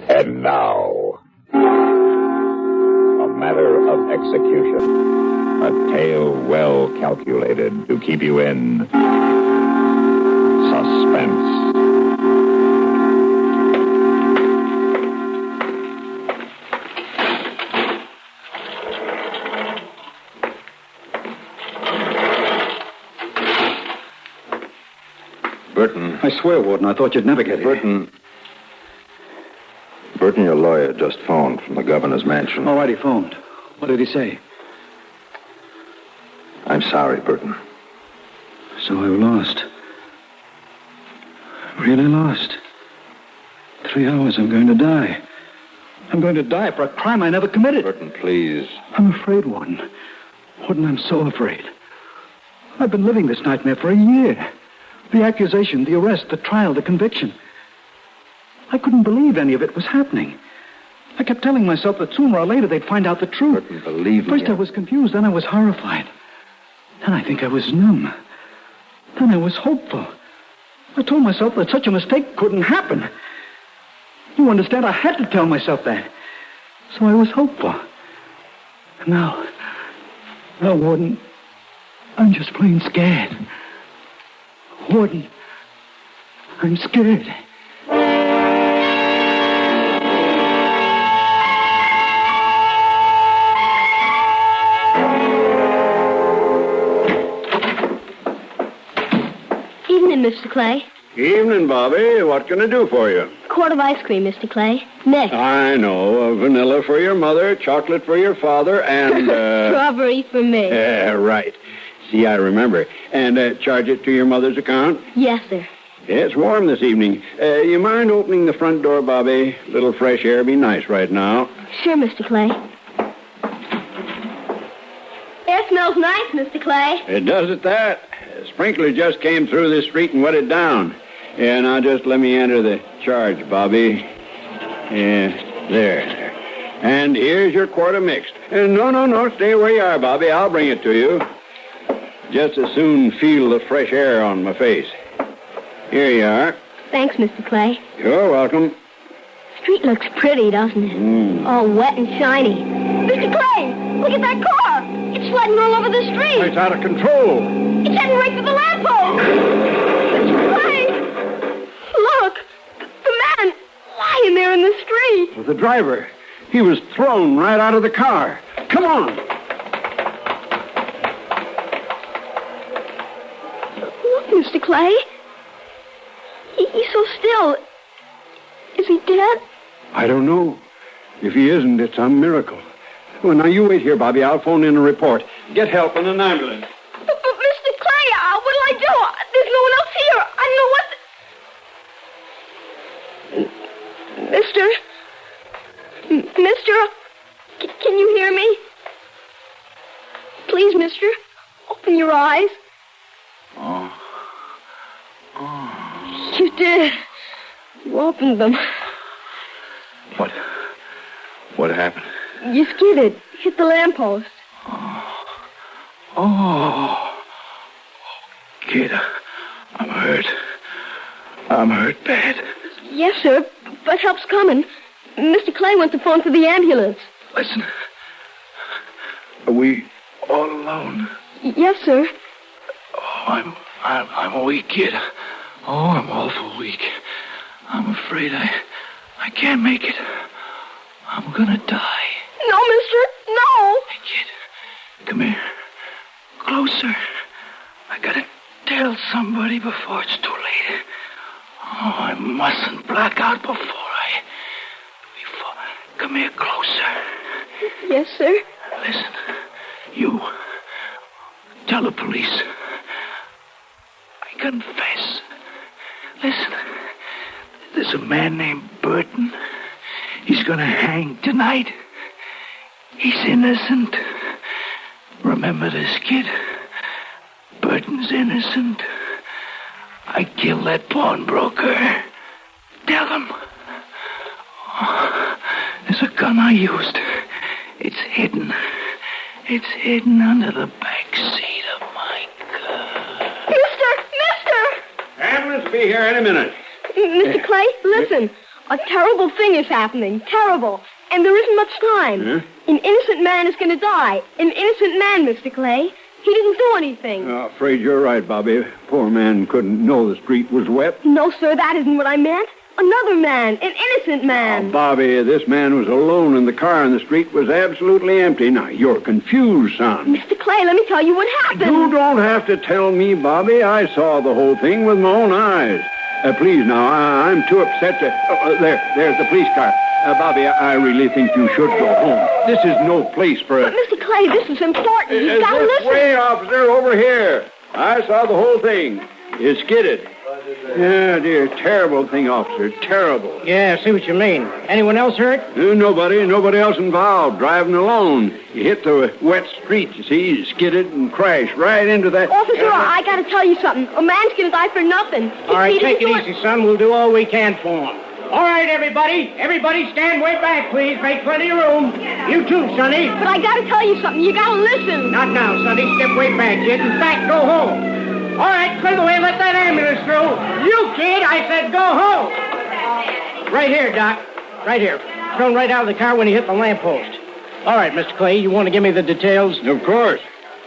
And now, a matter of execution. A tale well calculated to keep you in suspense. Burton. I swear, Warden, I thought you'd never get here. Burton, your lawyer just phoned from the governor's mansion. All right, he phoned. What did he say? I'm sorry, Burton. So I've lost. Really lost. 3 hours, I'm going to die. I'm going to die for a crime I never committed. Burton, please. I'm afraid, Warden. Warden, I'm so afraid. I've been living this nightmare for a year. The accusation, the arrest, the trial, the conviction. I couldn't believe any of it was happening. I kept telling myself that sooner or later they'd find out the truth. Burton, believe me. First I was confused, then I was horrified. Then I think I was numb. Then I was hopeful. I told myself that such a mistake couldn't happen. You understand? I had to tell myself that. So I was hopeful. And now, Warden, I'm just plain scared. Warden, I'm scared. Evening, Mr. Clay. Evening, Bobby. What can I do for you? Quart of ice cream, Mr. Clay. Next. I know. Vanilla for your mother, chocolate for your father, and, Strawberry for me. Yeah, right. See, I remember. And charge it to your mother's account? Yes, sir. It's warm this evening. You mind opening the front door, Bobby? A little fresh air be nice right now. Sure, Mr. Clay. Air smells nice, Mr. Clay. It does at that. A sprinkler just came through this street and wet it down. Yeah, now just let me enter the charge, Bobby. Yeah, there. And here's your quart of mixed. No, stay where you are, Bobby. I'll bring it to you. Just as soon feel the fresh air on my face. Here you are. Thanks, Mr. Clay. You're welcome. Street looks pretty, doesn't it? All wet and shiny. Mr. Clay, look at that car. It's sledding all over the street. It's out of control. It's heading right for the lamppost. Mr. Clay, look. The man lying there in the street. The driver. He was thrown right out of the car. Come on. Look, Mr. Clay. He's so still. Is he dead? I don't know. If he isn't, it's a miracle. Well, now you wait here, Bobby. I'll phone in a report. Get help in an ambulance. But Mr. Clay, what'll I do? There's no one else here. I don't know what... Mister, can you hear me? Please, mister, open your eyes. You did. You opened them. What happened? You skidded. Hit the lamppost. Kid, I'm hurt. I'm hurt bad. Yes, sir, but help's coming. Mr. Clay went to phone for the ambulance. Listen. Are we all alone? Yes, sir. Oh, I'm weak, kid. Oh, I'm awful weak. I'm afraid I can't make it. I'm gonna die. No, mister, no. Hey, kid, come here. Closer. I gotta tell somebody before it's too late. Oh, I mustn't black out before Come here closer. Yes, sir. Listen, you tell the police. I confess. Listen, there's a man named Burton. He's gonna hang tonight. He's innocent. Remember this, kid? Burton's innocent. I killed that pawnbroker. Tell him. Oh, there's a gun I used. It's hidden. It's hidden under the back seat of my car. Mister! Ambulance be here any minute. Mr. Clay, listen. A terrible thing is happening. Terrible. And there isn't much time. Huh? An innocent man is going to die. An innocent man, Mr. Clay. He didn't do anything. I'm afraid you're right, Bobby. Poor man couldn't know the street was wet. No, sir, that isn't what I meant. Another man. An innocent man. Oh, Bobby, this man was alone in the car and the street was absolutely empty. Now, you're confused, son. Mr. Clay, let me tell you what happened. You don't have to tell me, Bobby. I saw the whole thing with my own eyes. Please, now, I'm too upset to... there's the police car. Bobby, I really think you should go home. This is no place for But, Mr. Clay, this is important. You've got to This listen. way, officer, over here. I saw the whole thing. It skidded. Yeah, dear, terrible thing, officer. Terrible. Yeah, I see what you mean. Anyone else hurt? Nobody else involved. Driving alone. He hit the wet street, you see. He skidded and crashed right into that... Officer, I got to tell you something. A man's going to die for nothing. All right, He take it didn't do easy, son. We'll do all we can for him. All right, everybody. Everybody stand way back, please. Make plenty of room. You too, Sonny. But I got to tell you something. You got to listen. Not now, Sonny. Step way back, kid. In fact, go home. All right, clear the way. Let that ambulance through. You, kid, I said go home. Right here, Doc. Right here. Thrown right out of the car when he hit the lamppost. All right, Mr. Clay, you want to give me the details? Of course.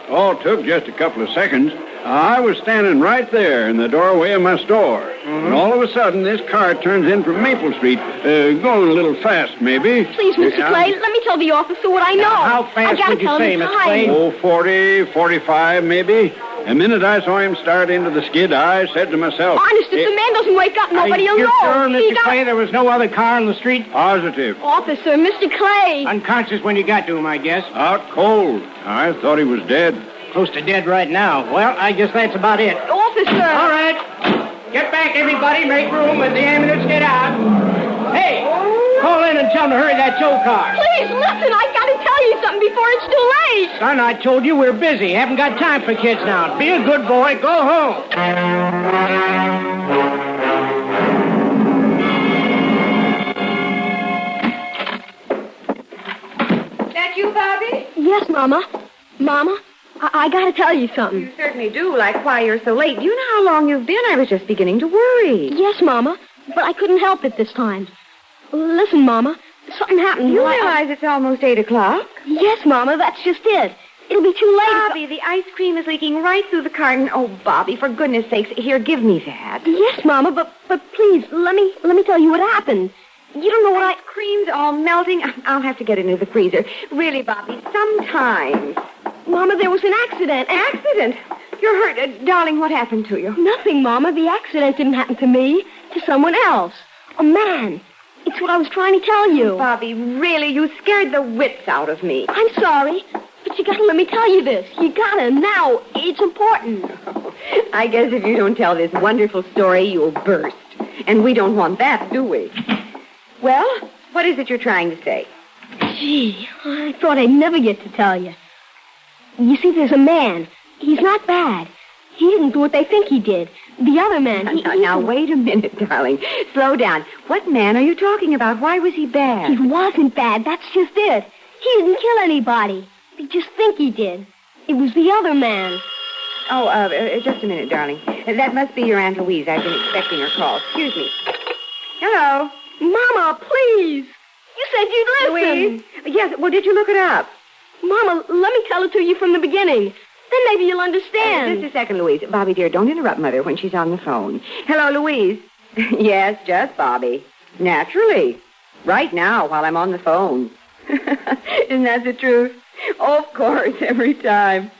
All took just a couple of seconds. I was standing right there in the doorway of my store. And all of a sudden, this car turns in from Maple Street, going a little fast, maybe. Please, Mr. Clay, let me tell the officer what I know. How I fast gotta would you tell say, him the Mr. time. Clay? Oh, 40, 45, maybe. The minute I saw him start into the skid, I said to myself... Honest, if the man doesn't wake up, nobody will You're know. sure, He Mr. got- Clay, there was no other car on the street? Positive. Officer, Mr. Clay. Unconscious when you got to him, I guess. Out cold. I thought he was dead. Close to dead right now. Well, I guess that's about it. Officer. All right. Get back, everybody. Make room. Let the ambulance get out. Hey, call in and tell them to hurry that tow car. Please, listen. I got to tell you something before it's too late. Son, I told you we're busy. Haven't got time for kids now. Be a good boy. Go home. That you, Bobby? Yes, Mama. Mama, I got to tell you something. You certainly do, like why you're so late. You know how long you've been? I was just beginning to worry. Yes, Mama, but I couldn't help it this time. Listen, Mama, something happened. You while realize it's almost 8 o'clock? Yes, Mama, that's just it. It'll be too late. Bobby, the ice cream is leaking right through the carton. Oh, Bobby, for goodness sakes, here, give me that. Yes, Mama, but please, let me tell you what happened. You don't know what Ice cream's all melting. I'll have to get it into the freezer. Really, Bobby, sometimes. Mama, there was an accident. Accident? You're hurt. Darling, what happened to you? Nothing, Mama. The accident didn't happen to me. To someone else. A man. It's what I was trying to tell you. Bobby, really, you scared the wits out of me. I'm sorry, but you gotta let me tell you this. You gotta. Now, it's important. I guess if you don't tell this wonderful story, you'll burst. And we don't want that, do we? Well, what is it you're trying to say? Gee, I thought I'd never get to tell you. You see, there's a man. He's not bad. He didn't do what they think he did. The other man... Now, wait a minute, darling. Slow down. What man are you talking about? Why was he bad? He wasn't bad. That's just it. He didn't kill anybody. They just think he did. It was the other man. Oh, just a minute, darling. That must be your Aunt Louise. I've been expecting her call. Excuse me. Hello. Mama, please. You said you'd listen. Louise? Yes, well, did you look it up? Mama, let me tell it to you from the beginning. Then maybe you'll understand. Just a second, Louise. Bobby, dear, don't interrupt Mother when she's on the phone. Hello, Louise. Yes, just Bobby. Naturally. Right now, while I'm on the phone. Isn't that the truth? Of course, every time.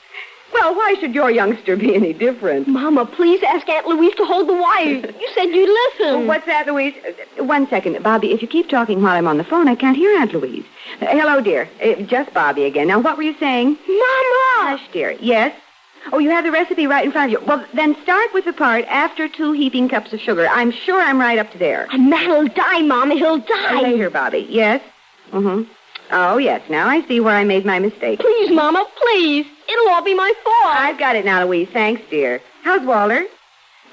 Well, why should your youngster be any different? Mama, please ask Aunt Louise to hold the wire. You said you'd listen. What's that, Louise? 1 second. Bobby, if you keep talking while I'm on the phone, I can't hear Aunt Louise. Hello, dear. Just Bobby again. Now, what were you saying? Mama! Hush, dear. Yes? Oh, you have the recipe right in front of you. Well, then start with the part after 2 heaping cups of sugar. I'm sure I'm right up to there. A man'll die, Mama. He'll die. Later, Bobby. Yes? Mm-hmm. Oh, yes. Now I see where I made my mistake. Please, Mama, please. It'll all be my fault. I've got it now, Louise. Thanks, dear. How's Walter?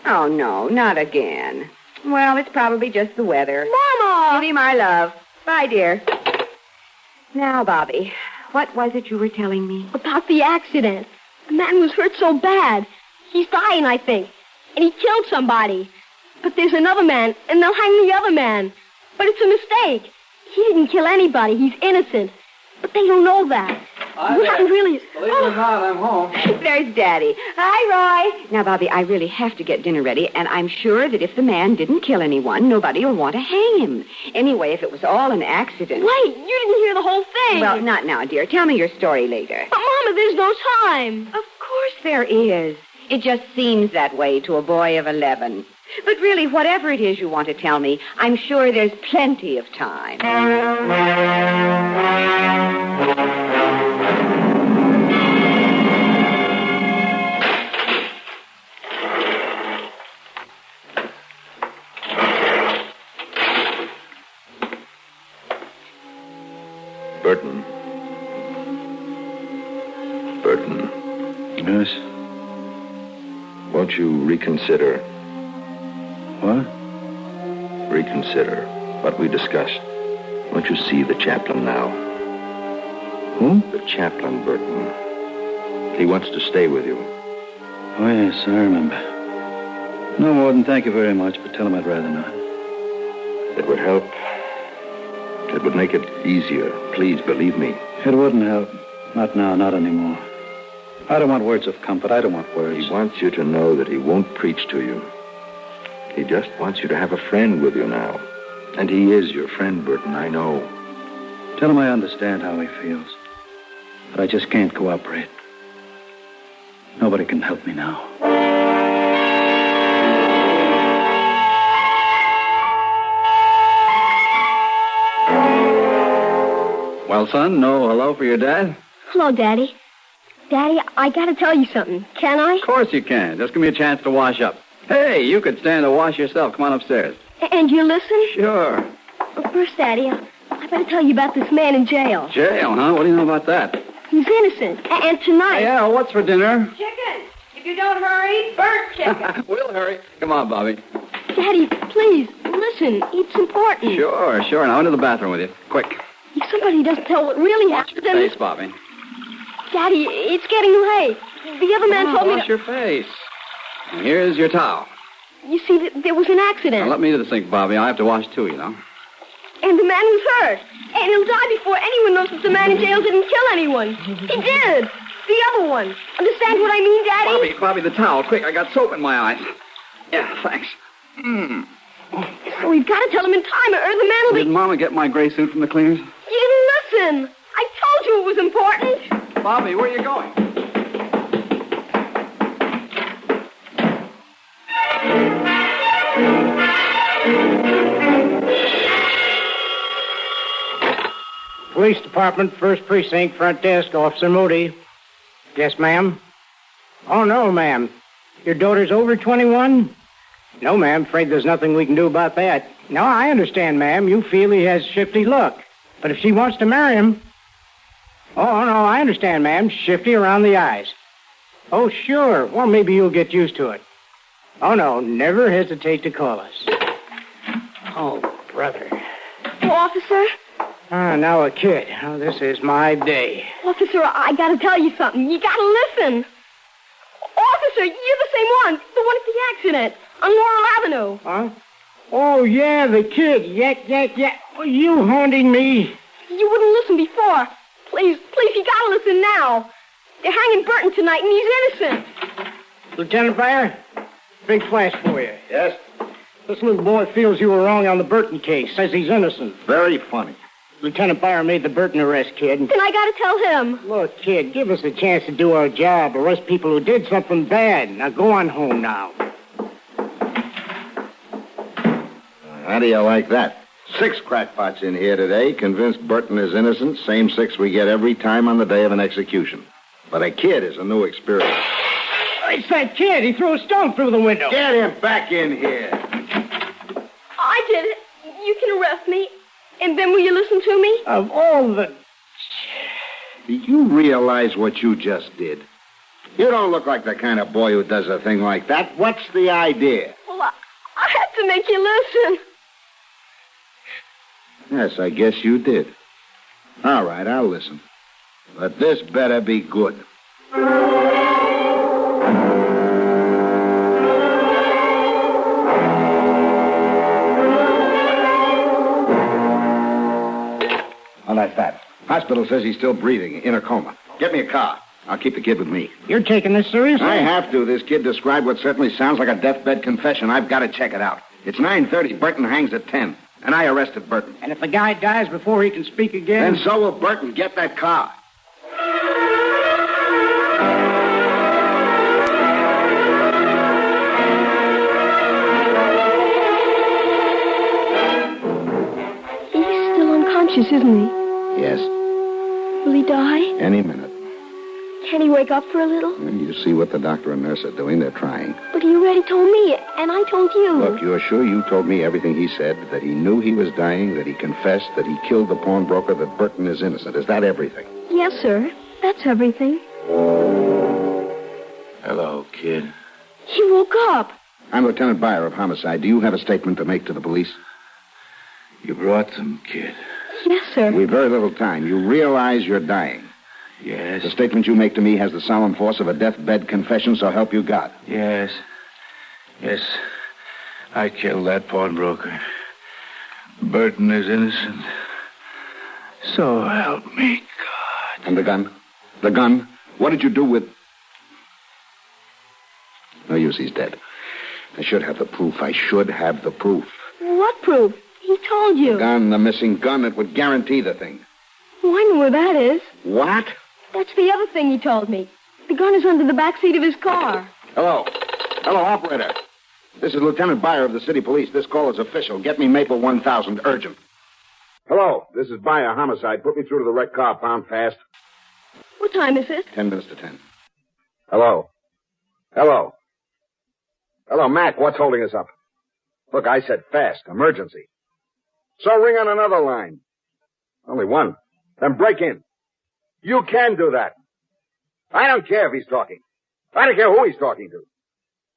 Oh, no, not again. Well, it's probably just the weather. Mama! Give me my love. Bye, dear. Now, Bobby, what was it you were telling me? About the accident. The man was hurt so bad. He's dying, I think. And he killed somebody. But there's another man, and they'll hang the other man. But it's a mistake. He didn't kill anybody. He's innocent. But they don't know that. We haven't really... Believe it or not, I'm home. There's Daddy. Hi, Roy. Now, Bobby, I really have to get dinner ready, and I'm sure that if the man didn't kill anyone, nobody will want to hang him. Anyway, if it was all an accident... Wait, you didn't hear the whole thing. Well, not now, dear. Tell me your story later. But, Mama, there's no time. Of course there is. It just seems that way to a boy of 11. But really, whatever it is you want to tell me, I'm sure there's plenty of time. Burton. Burton. Yes? Won't you reconsider? What? Reconsider what we discussed. Won't you see the chaplain now? Who? The chaplain, Burton. He wants to stay with you. Oh, yes, I remember. No, Warden, thank you very much, but tell him I'd rather not. It would help. It would make it easier. Please, believe me. It wouldn't help. Not now, not anymore. I don't want words of comfort. I don't want words. He wants you to know that he won't preach to you. He just wants you to have a friend with you now. And he is your friend, Burton, I know. Tell him I understand how he feels. But I just can't cooperate. Nobody can help me now. Well, son, no hello for your dad? Hello, Daddy. Daddy, I gotta tell you something. Can I? Of course you can. Just give me a chance to wash up. Hey, you could stand to wash yourself. Come on upstairs. And you listen? Sure. Well, first, Daddy, I better tell you about this man in jail. Jail, huh? What do you know about that? He's innocent. And tonight... Yeah, what's for dinner? Chicken. If you don't hurry, burnt chicken. We'll hurry. Come on, Bobby. Daddy, please, listen. It's important. Sure. Now into the bathroom with you. Quick. If somebody doesn't tell what really Wash happened, your then... face, Bobby. Daddy, it's getting late. The other man told me... Wash your face. And here's your towel. You see, there was an accident. Now, let me to the sink, Bobby. I have to wash, too, you know. And the man was hurt. And he'll die before anyone knows that the man in jail didn't kill anyone. He did. The other one. Understand what I mean, Daddy? Bobby, the towel. Quick, I got soap in my eyes. Yeah, thanks. So we've got to tell him in time, or the man will be... Did Mama get my gray suit from the cleaners? You didn't listen. I told you it was important. Bobby, where are you going? Police Department, First Precinct, Front Desk, Officer Moody. Yes, ma'am? Oh, no, ma'am. Your daughter's over 21? No, ma'am. Afraid there's nothing we can do about that. No, I understand, ma'am. You feel he has shifty look. But if she wants to marry him... Oh, no, I understand, ma'am. Shifty around the eyes. Oh, sure. Well, maybe you'll get used to it. Oh, no, never hesitate to call us. Oh, brother. Oh, officer? Now a kid. Oh, this is my day. Officer, I got to tell you something. You got to listen. Officer, you're the same one. The one at the accident on Laurel Avenue. Huh? Oh, yeah, the kid. Yeah. Oh, you haunting me. You wouldn't listen before. Please, you got to listen now. They're hanging Burton tonight, and he's innocent. Lieutenant Bayer, big flash for you. Yes? This little boy feels you were wrong on the Burton case. Says he's innocent. Very funny. Lieutenant Bayer made the Burton arrest, kid. Then I got to tell him. Look, kid, give us a chance to do our job. Arrest people who did something bad. Now, go on home now. How do you like that? 6 crackpots in here today, convinced Burton is innocent. Same 6 we get every time on the day of an execution. But a kid is a new experience. It's that kid. He threw a stone through the window. Get him back in here. I did it. You can arrest me. And then will you listen to me? Of all the... Do you realize what you just did? You don't look like the kind of boy who does a thing like that. What's the idea? Well, I had to make you listen. Yes, I guess you did. All right, I'll listen. But this better be good. On that fat. Hospital says he's still breathing, in a coma. Get me a car. I'll keep the kid with me. You're taking this seriously? I have to. This kid described what certainly sounds like a deathbed confession. I've got to check it out. It's 9:30. Burton hangs at 10. And I arrested Burton. And if the guy dies before he can speak again... Then so will Burton. Get that car. He's still unconscious, isn't he? Yes. Will he die? Any minute. Can he wake up for a little? You see what the doctor and nurse are doing. They're trying. But he already told me, and I told you. Look, you're sure you told me everything he said, that he knew he was dying, that he confessed, that he killed the pawnbroker, that Burton is innocent. Is that everything? Yes, sir. That's everything. Hello, kid. He woke up. I'm Lieutenant Byer of Homicide. Do you have a statement to make to the police? You brought them, kid. Yes, sir. We've very little time. You realize you're dying. Yes. The statement you make to me has the solemn force of a deathbed confession, so help you God. Yes. Yes. I killed that pawnbroker. Burton is innocent. So help me, God. And the gun? The gun? What did you do with... No use, he's dead. I should have the proof. I should have the proof. What proof? He told you. The gun, the missing gun, it would guarantee the thing. Oh, I know where that is. What? That's the other thing he told me. The gun is under the back seat of his car. Hello. Hello, operator. This is Lieutenant Byer of the city police. This call is official. Get me Maple 1000, urgent. Hello, this is Byer, Homicide. Put me through to the wrecked car, pound fast. What time is it? 10 minutes to 10. Hello. Hello. Hello, Mac, what's holding us up? Look, I said fast, emergency. So ring on another line. Only one. Then break in. You can do that. I don't care if he's talking. I don't care who he's talking to.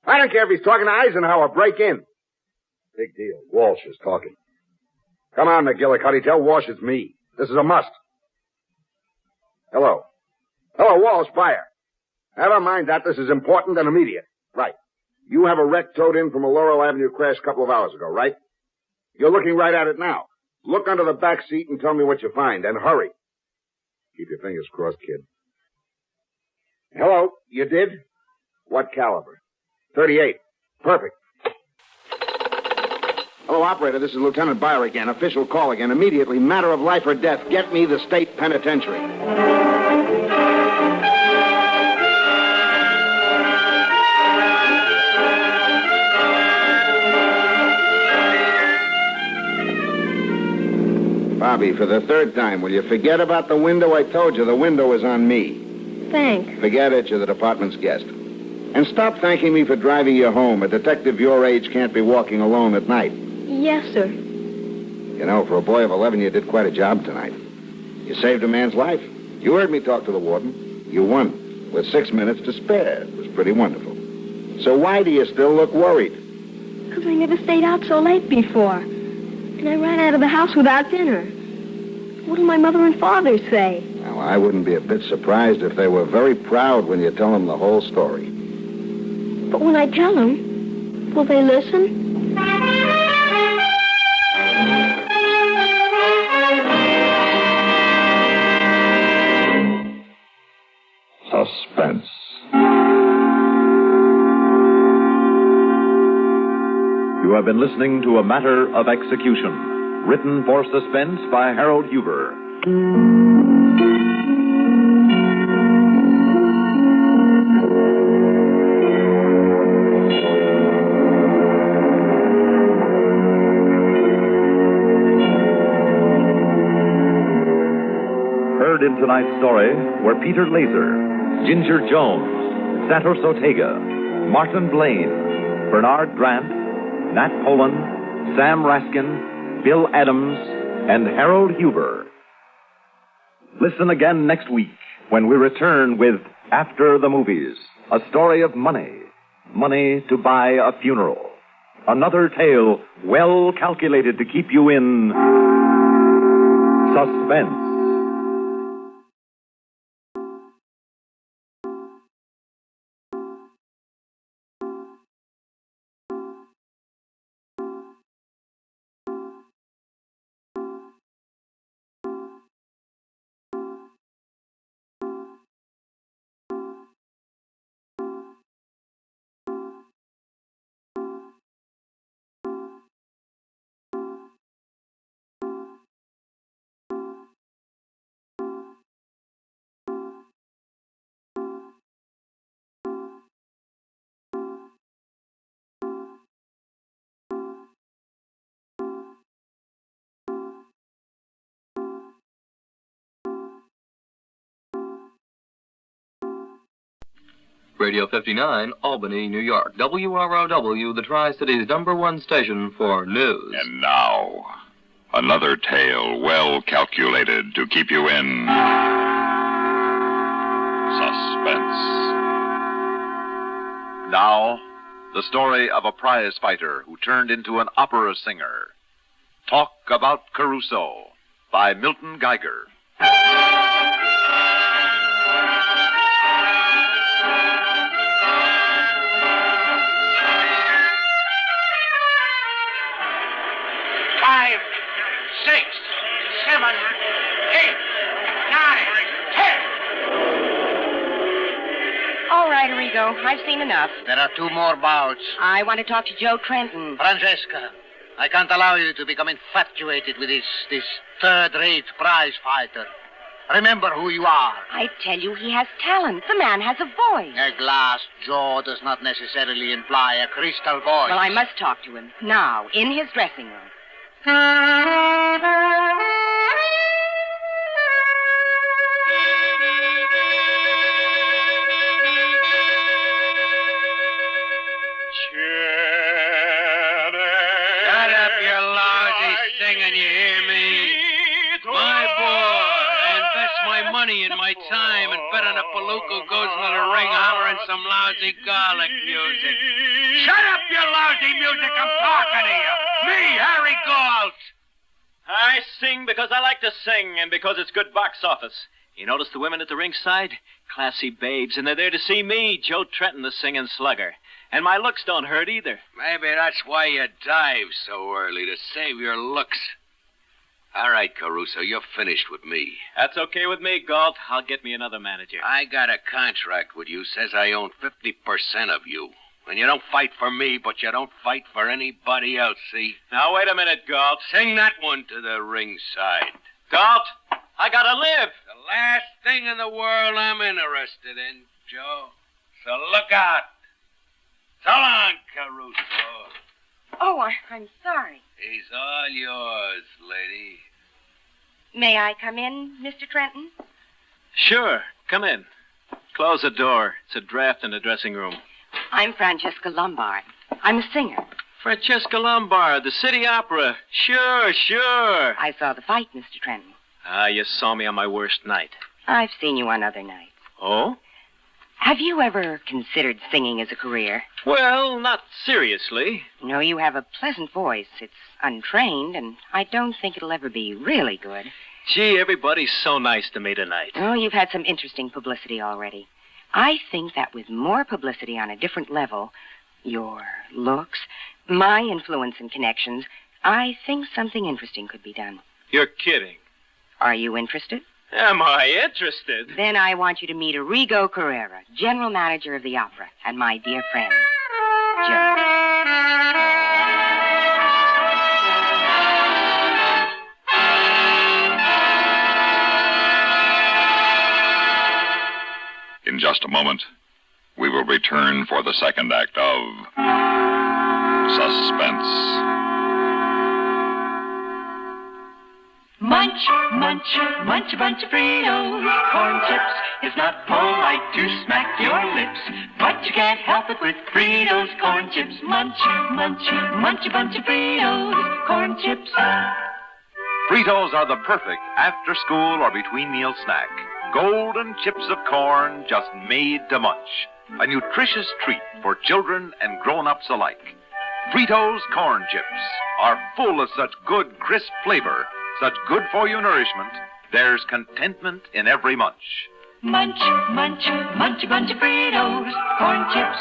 I don't care if he's talking to Eisenhower. Break in. Big deal. Walsh is talking. Come on, McGillicuddy. Tell Walsh it's me. This is a must. Hello. Hello, Walsh, Byer. Never mind that. This is important and immediate. Right. You have a wreck towed in from a Laurel Avenue crash a couple of hours ago, right? You're looking right at it now. Look under the back seat and tell me what you find, and hurry. Keep your fingers crossed, kid. Hello, you did? What caliber? 38. Perfect. Hello, operator, this is Lieutenant Byer again. Official call again. Immediately, matter of life or death. Get me the state penitentiary. Bobby, for the third time, will you forget about the window? I told you, the window is on me. Thanks. Forget it, you're the department's guest. And stop thanking me for driving you home. A detective your age can't be walking alone at night. Yes, sir. You know, for a boy of 11, you did quite a job tonight. You saved a man's life. You heard me talk to the warden. You won, with 6 minutes to spare. It was pretty wonderful. So why do you still look worried? Because I never stayed out so late before. And I ran out of the house without dinner. What'll my mother and father say? Well, I wouldn't be a bit surprised if they were very proud when you tell them the whole story. But when I tell them, will they listen? Suspense. You have been listening to A Matter of Execution, written for Suspense by Harold Huber. Heard in tonight's story were Peter Laser, Ginger Jones, Santos Ortega, Martin Blaine, Bernard Grant, Nat Poland, Sam Raskin, Bill Adams, and Harold Huber. Listen again next week when we return with After the Movies, a story of money. Money to buy a funeral. Another tale well calculated to keep you in suspense. Radio 59, Albany, New York. WROW, the Tri-City's #1 station for news. And now, another tale well calculated to keep you in suspense. Now, the story of a prize fighter who turned into an opera singer. Talk About Caruso by Milton Geiger. All right, Arrigo, I've seen enough. There are 2 more bouts. I want to talk to Joe Trenton. Francesca, I can't allow you to become infatuated with this third-rate prize fighter. Remember who you are. I tell you, he has talent. The man has a voice. A glass jaw does not necessarily imply a crystal voice. Well, I must talk to him. Now, in his dressing room. In my time and bet on a palooka who goes into the ring hollering some lousy garlic music. Shut up, you lousy music! I'm talking to you! Me, Harry Galt! I sing because I like to sing and because it's good box office. You notice the women at the ringside? Classy babes, and they're there to see me, Joe Trenton, the singing slugger. And my looks don't hurt either. Maybe that's why you dive so early, to save your looks. All right, Caruso, you're finished with me. That's okay with me, Galt. I'll get me another manager. I got a contract with you. Says I own 50% of you. And you don't fight for me, but you don't fight for anybody else, see? Now, wait a minute, Galt. Sing that one to the ringside. Galt, I gotta live. The last thing in the world I'm interested in, Joe. So look out. So long, Caruso. Oh, I'm sorry. He's all yours, lady. May I come in, Mr. Trenton? Sure. Come in. Close the door. It's a draft in the dressing room. I'm Francesca Lombard. I'm a singer. Francesca Lombard, the City Opera. Sure. I saw the fight, Mr. Trenton. Ah, you saw me on my worst night. I've seen you on other nights. Oh? Have you ever considered singing as a career? Well, not seriously. No, you have a pleasant voice. It's untrained, and I don't think it'll ever be really good. Gee, everybody's so nice to me tonight. Oh, you've had some interesting publicity already. I think that with more publicity on a different level, your looks, my influence and connections, I think something interesting could be done. You're kidding. Are you interested? Am I interested? Then I want you to meet Arrigo Carrera, general manager of the opera, and my dear friend, Joe. In just a moment, we will return for the second act of Suspense. Munch, munch, munch a bunch of Fritos, corn chips. It's not polite to smack your lips, but you can't help it with Fritos, corn chips. Munch, munch, munch a bunch of Fritos, corn chips. Fritos are the perfect after-school or between-meal snack. Golden chips of corn just made to munch. A nutritious treat for children and grown-ups alike. Fritos corn chips are full of such good, crisp flavor, such good-for-you nourishment, there's contentment in every munch. Munch, munch, munch a bunch of Fritos, corn chips.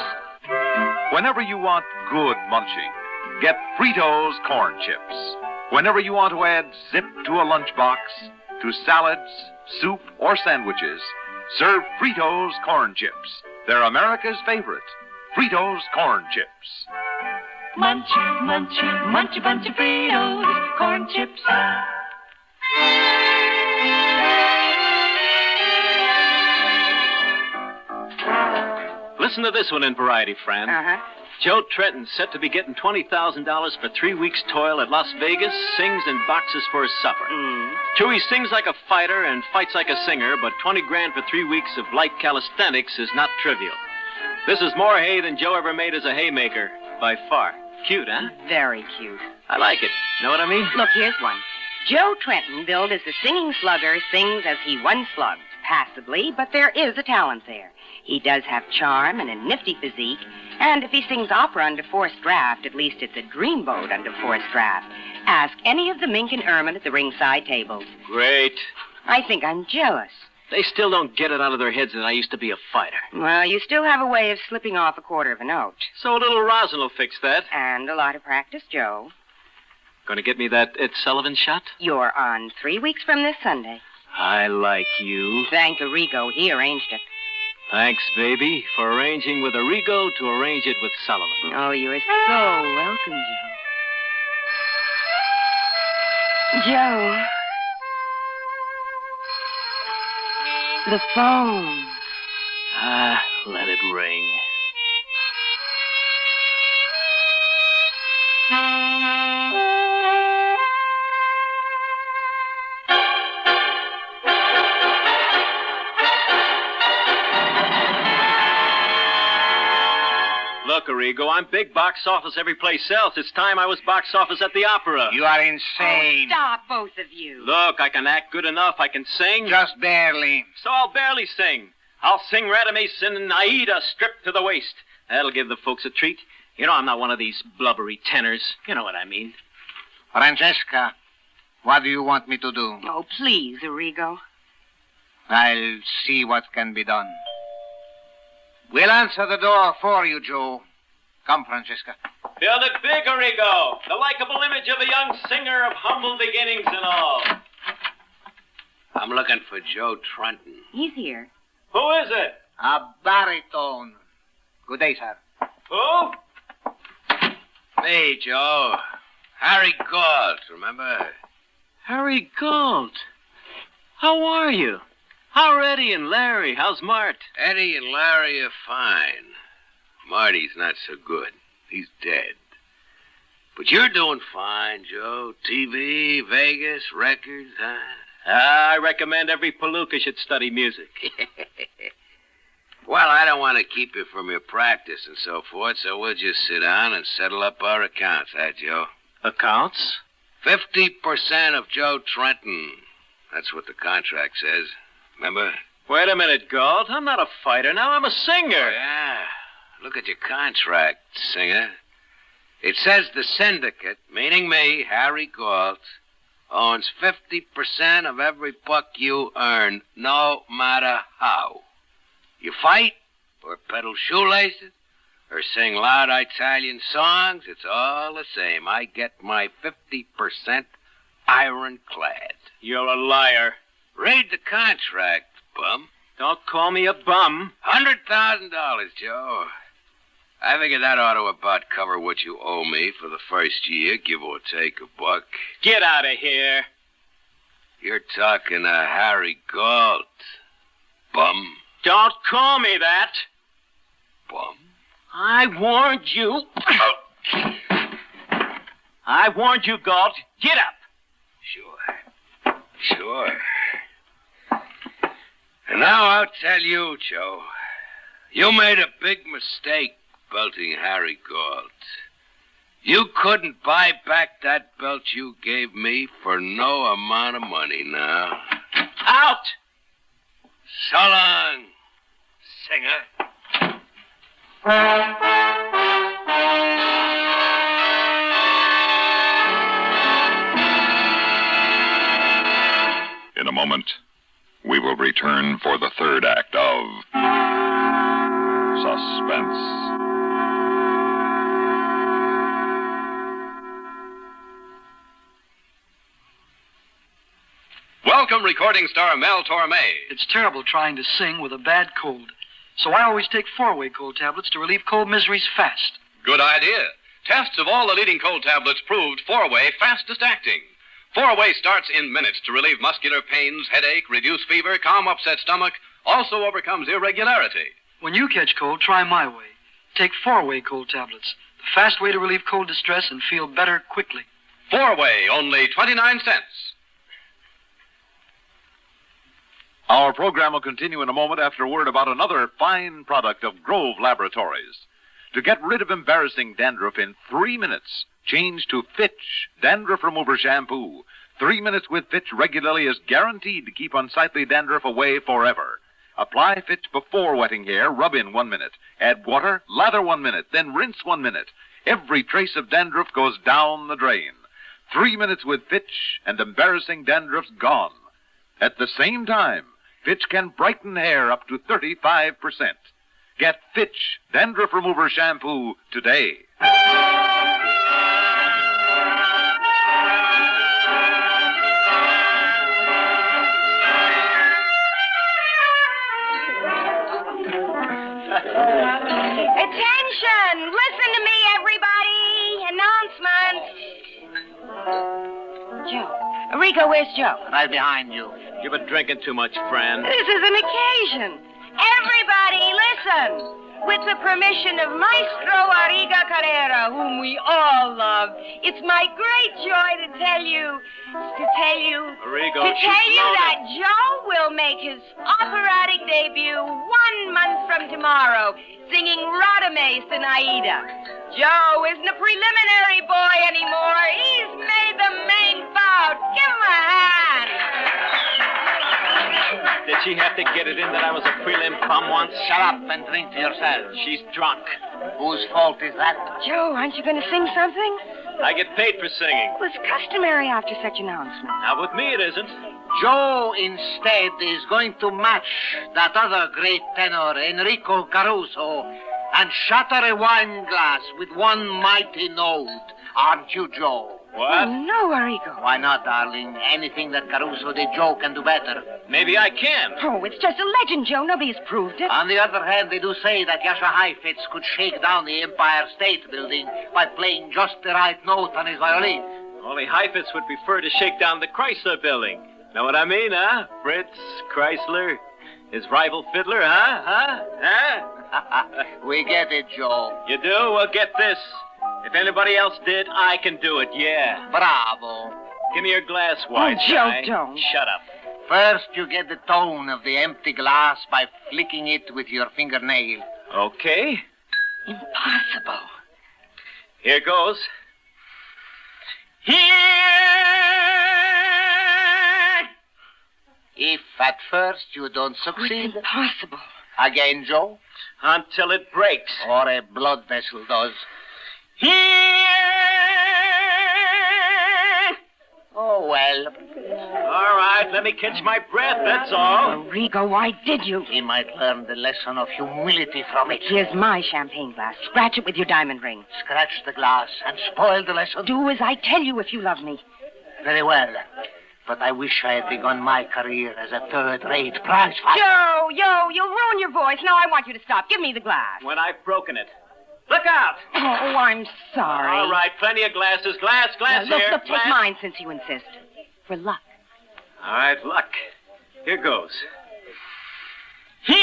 Whenever you want good munching, get Fritos corn chips. Whenever you want to add zip to a lunchbox, to salads, soup, or sandwiches, serve Fritos corn chips. They're America's favorite, Fritos corn chips. Munch, munch, munch a bunch of Fritos, corn chips. Listen to this one in Variety, friend. Joe Trenton, set to be getting $20,000 for 3 weeks' toil at Las Vegas, sings and boxes for his supper. True, he sings like a fighter and fights like a singer, but 20 grand for 3 weeks of light calisthenics is not trivial. This is more hay than Joe ever made as a haymaker, by far. Cute, huh? Very cute. I like it. Know what I mean? Look, here's one. Joe Trenton, billed as the singing slugger, sings as he once slugged. Passably, but there is a talent there. He does have charm and a nifty physique, and if he sings opera under forced draft, at least it's a dreamboat under forced draft. Ask any of the mink and ermine at the ringside tables. Great. I think I'm jealous. They still don't get it out of their heads that I used to be a fighter. Well, you still have a way of slipping off a quarter of a note. So a little rosin will fix that. And a lot of practice, Joe. Gonna get me that Ed Sullivan shot? You're on 3 weeks from this Sunday. I like you. Thank Arrigo. He arranged it. Thanks, baby, for arranging with Arrigo to arrange it with Sullivan. Oh, you are so welcome, Joe. Joe. The phone. Let it ring. Look, Arrigo, I'm big box office every place else. It's time I was box office at the opera. You are insane. Oh, stop, both of you. Look, I can act good enough. I can sing. Just barely. So I'll barely sing. I'll sing Radames and Aida stripped to the waist. That'll give the folks a treat. You know I'm not one of these blubbery tenors. You know what I mean. Francesca, what do you want me to do? Oh, please, Arrigo. I'll see what can be done. We'll answer the door for you, Joe. Come, Francesca. Build it big, Arrigo. The likable image of a young singer of humble beginnings and all. I'm looking for Joe Trenton. He's here. Who is it? A baritone. Good day, sir. Who? Hey, Joe. Harry Gault, remember? Harry Gault. How are you? How are Eddie and Larry? How's Mart? Eddie and Larry are fine. Marty's not so good. He's dead. But you're doing fine, Joe. TV, Vegas, records, huh? I recommend every palooka should study music. Well, I don't want to keep you from your practice and so forth, so we'll just sit down and settle up our accounts, huh, Joe? Accounts? 50% of Joe Trenton. That's what the contract says. Remember? Wait a minute, Gault. I'm not a fighter now. I'm a singer. Oh, yeah. Look at your contract, singer. It says the syndicate, meaning me, Harry Gault, owns 50% of every buck you earn, no matter how. You fight, or peddle shoelaces, or sing loud Italian songs, it's all the same. I get my 50% ironclad. You're a liar. Read the contract, bum. Don't call me a bum. $100,000, Joe. I figure that ought to about cover what you owe me for the first year, give or take a buck. Get out of here. You're talking to Harry Gault, bum. Don't call me that. Bum. I warned you. I warned you, Gault. Get up. Sure. And now I'll tell you, Joe. You made a big mistake belting Harry Gault. You couldn't buy back that belt you gave me for no amount of money now. Out! So long, singer. In a moment, we will return for the third act of Suspense. Welcome, recording star Mel Torme. It's terrible trying to sing with a bad cold. So I always take 4-way cold tablets to relieve cold miseries fast. Good idea. Tests of all the leading cold tablets proved 4-way fastest acting. 4-way starts in minutes to relieve muscular pains, headache, reduce fever, calm upset stomach, also overcomes irregularity. When you catch cold, try my way. Take 4-way cold tablets. The fast way to relieve cold distress and feel better quickly. 4-way, only 29 cents. Our program will continue in a moment after a word about another fine product of Grove Laboratories. To get rid of embarrassing dandruff in 3 minutes, change to Fitch Dandruff Remover Shampoo. 3 minutes with Fitch regularly is guaranteed to keep unsightly dandruff away forever. Apply Fitch before wetting hair, rub in 1 minute. Add water, lather 1 minute, then rinse 1 minute. Every trace of dandruff goes down the drain. 3 minutes with Fitch and embarrassing dandruff's gone. At the same time, Fitch can brighten hair up to 35%. Get Fitch Dandruff Remover Shampoo today. Attention! Listen to me, everybody! Announcement! Joe. Rico, where's Joe? Right behind you. You've been drinking too much, friend. This is an occasion. Everybody, listen! With the permission of Maestro Arriga Carrera, whom we all love, it's my great joy to tell you Arrigo, that Joe will make his operatic debut 1 month from tomorrow, singing Radames in Aida. Joe isn't a preliminary boy anymore. He's made the main bout. Give him a hand. Did she have to get it in that I was a prelim bum once? Shut up and drink to yourself. She's drunk. Whose fault is that? Joe, aren't you going to sing something? I get paid for singing. Well, it's customary after such announcement. Now, with me it isn't. Joe, instead, is going to match that other great tenor, Enrico Caruso, and shatter a wine glass with one mighty note. Aren't you, Joe? What? Oh, no, Arrigo. Why not, darling? Anything that Caruso did, Joe can do better. Maybe I can. Oh, it's just a legend, Joe. Nobody's proved it. On the other hand, they do say that Yasha Heifetz could shake down the Empire State Building by playing just the right note on his violin. Only Heifetz would prefer to shake down the Chrysler Building. Know what I mean, huh? Fritz, Chrysler, his rival fiddler, huh? We get it, Joe. You do? Well, get this. If anybody else did, I can do it, yeah. Bravo. Give me your glass, White. Oh, Joe, don't. Shut up. First, you get the tone of the empty glass by flicking it with your fingernail. Okay. Impossible. Here goes. Here! If at first you don't succeed... It's impossible. Again, Joe? Until it breaks. Or a blood vessel does. Here! Oh, well. All right, let me catch my breath, that's all. Rigo, why did you? He might learn the lesson of humility from it. Here's my champagne glass. Scratch it with your diamond ring. Scratch the glass and spoil the lesson. Do as I tell you if you love me. Very well. But I wish I had begun my career as a third-rate prize fighter. Joe, you'll ruin your voice. Now I want you to stop. Give me the glass. When I've broken it. Look out! Oh, I'm sorry. All right, plenty of glasses. Glass Look, here. take mine since you insist. For luck. All right, luck. Here goes. Here!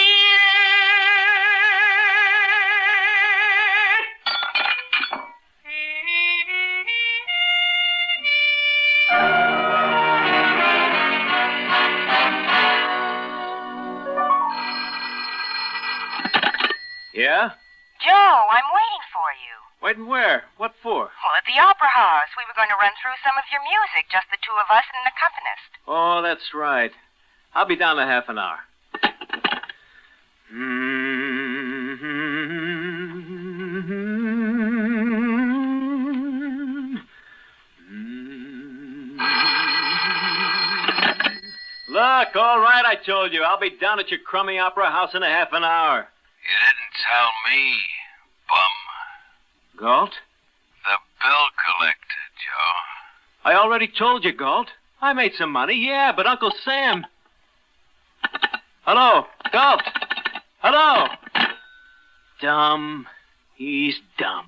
Yeah? Joe, I'm waiting for you. Waiting where? What for? Well, at the Opera House. We were going to run through some of your music, just the two of us and an accompanist. Oh, that's right. I'll be down in half an hour. Look, all right, I told you. I'll be down at your crummy Opera House in a half an hour. You didn't tell me, bum. Galt? The bill collector, Joe. I already told you, Galt. I made some money, yeah, but Uncle Sam... Hello, Galt. Hello. Dumb. He's dumb.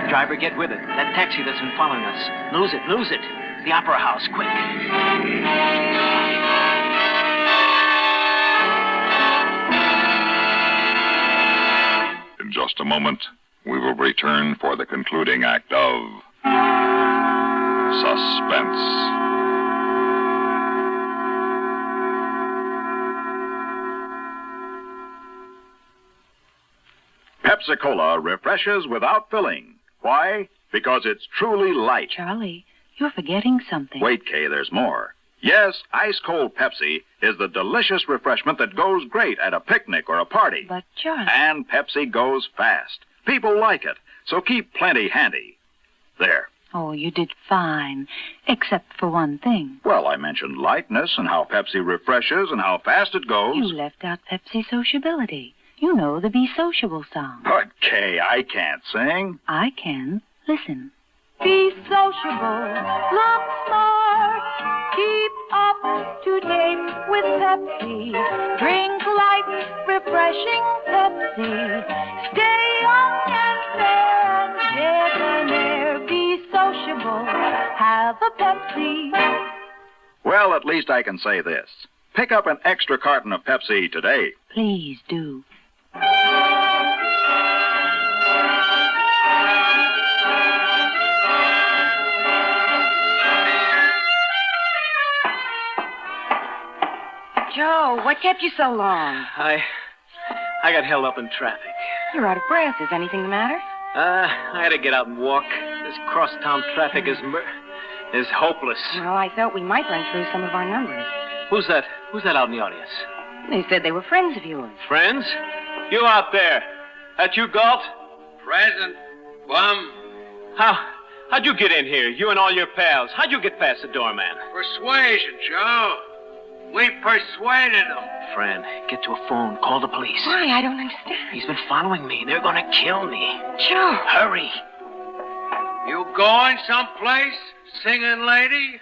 Driver, get with it. That taxi that's been following us. Lose it. The Opera House, quick. just a moment, we will return for the concluding act of Suspense. Pepsi-Cola refreshes without filling. Why? Because it's truly light. Charlie, you're forgetting something. Wait, Kay, there's more. Yes, ice-cold Pepsi is the delicious refreshment that goes great at a picnic or a party. But, Charlie... And Pepsi goes fast. People like it, so keep plenty handy. There. Oh, you did fine, except for one thing. Well, I mentioned lightness and how Pepsi refreshes and how fast it goes. You left out Pepsi sociability. You know the Be Sociable song. But, Kay, I can't sing. I can. Listen. Be sociable, look smart, keep up to date with Pepsi. Drink light, refreshing Pepsi. Stay young and fair and debonair. Be sociable, have a Pepsi. Well, at least I can say this. Pick up an extra carton of Pepsi today. Please do. Joe, what kept you so long? I got held up in traffic. You're out of breath. Is anything the matter? I had to get out and walk. This crosstown traffic is hopeless. Well, I thought we might run through some of our numbers. Who's that? Who's that out in the audience? They said they were friends of yours. Friends? You out there. That you, Galt? Present, bum. How'd you get in here? You and all your pals. How'd you get past the doorman? Persuasion, Joe. We persuaded them. Fran, get to a phone. Call the police. Why? I don't understand. He's been following me. They're going to kill me. Joe. Hurry. You going someplace, singing lady?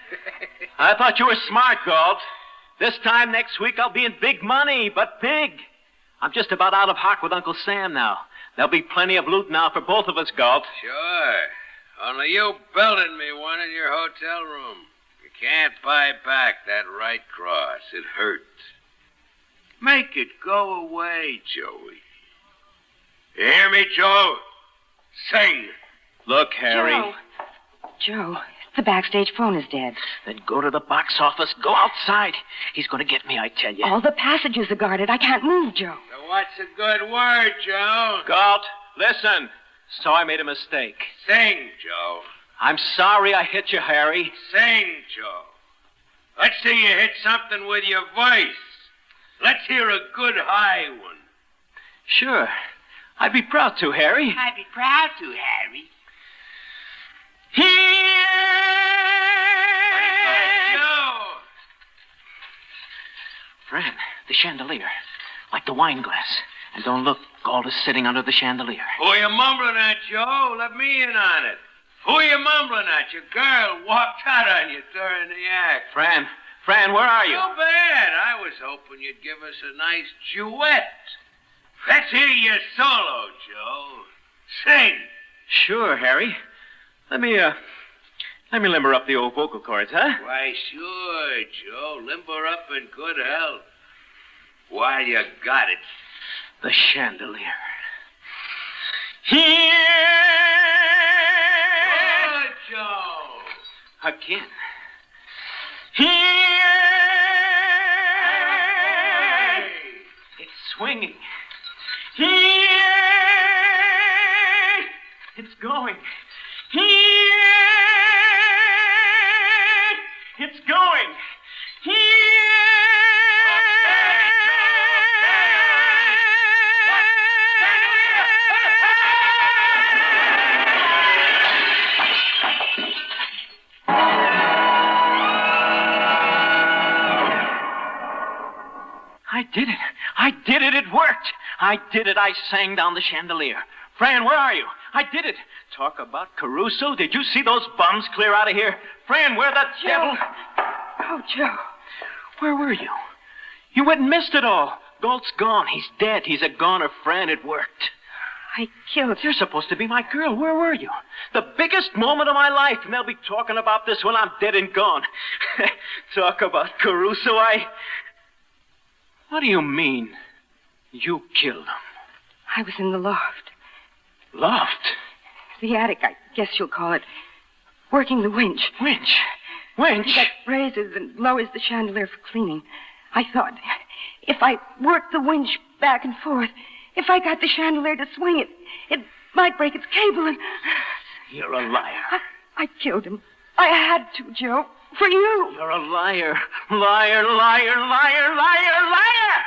I thought you were smart, Galt. This time next week I'll be in big money, but big. I'm just about out of hock with Uncle Sam now. There'll be plenty of loot now for both of us, Galt. Sure. Only you building me one in your hotel room. You can't buy back that right cross. It hurts. Make it go away, Joey. You hear me, Joe? Sing. Look, Harry. Joe, the backstage phone is dead. Then go to the box office. Go outside. He's going to get me, I tell you. All the passages are guarded. I can't move, Joe. So what's a good word, Joe? Galt, listen. So I made a mistake. Sing, Joe. I'm sorry I hit you, Harry. Sing, Joe. Let's see you hit something with your voice. Let's hear a good high one. Sure. I'd be proud to, Harry. I'd be proud to, Harry. Joe. Fran, the chandelier. Like the wine glass. And don't look, Galt is sitting under the chandelier. Who are you mumbling at, Joe? Let me in on it. Who are you mumbling at? Your girl walked out on you during the act. Fran, where are you? Too bad. I was hoping you'd give us a nice duet. Let's hear your solo, Joe. Sing. Sure, Harry. Let me limber up the old vocal cords, huh? Why, sure, Joe. Limber up in good health. While you got it. The chandelier. Here! Good, Joe. Again. Here! It's swinging. Here! It's going. Here! It's going. Here! I did it. It worked. I did it. I sang down the chandelier. Fran, where are you? I did it. Talk about Caruso. Did you see those bums clear out of here? Fran, where the devil? Oh, Joe. Where were you? You went and missed it all. Galt's gone. He's dead. He's a goner. Fran, it worked. I killed... You're supposed to be my girl. Where were you? The biggest moment of my life, and they'll be talking about this when I'm dead and gone. Talk about Caruso. What do you mean? You killed him? I was in the loft. Loft? The attic, I guess you'll call it. Working the winch. Winch? Winch? That raises and lowers the chandelier for cleaning. I thought if I worked the winch back and forth, if I got the chandelier to swing it might break its cable and... You're a liar. I killed him. I had to, Joe. For you. You're a liar. Liar, liar, liar, liar, liar!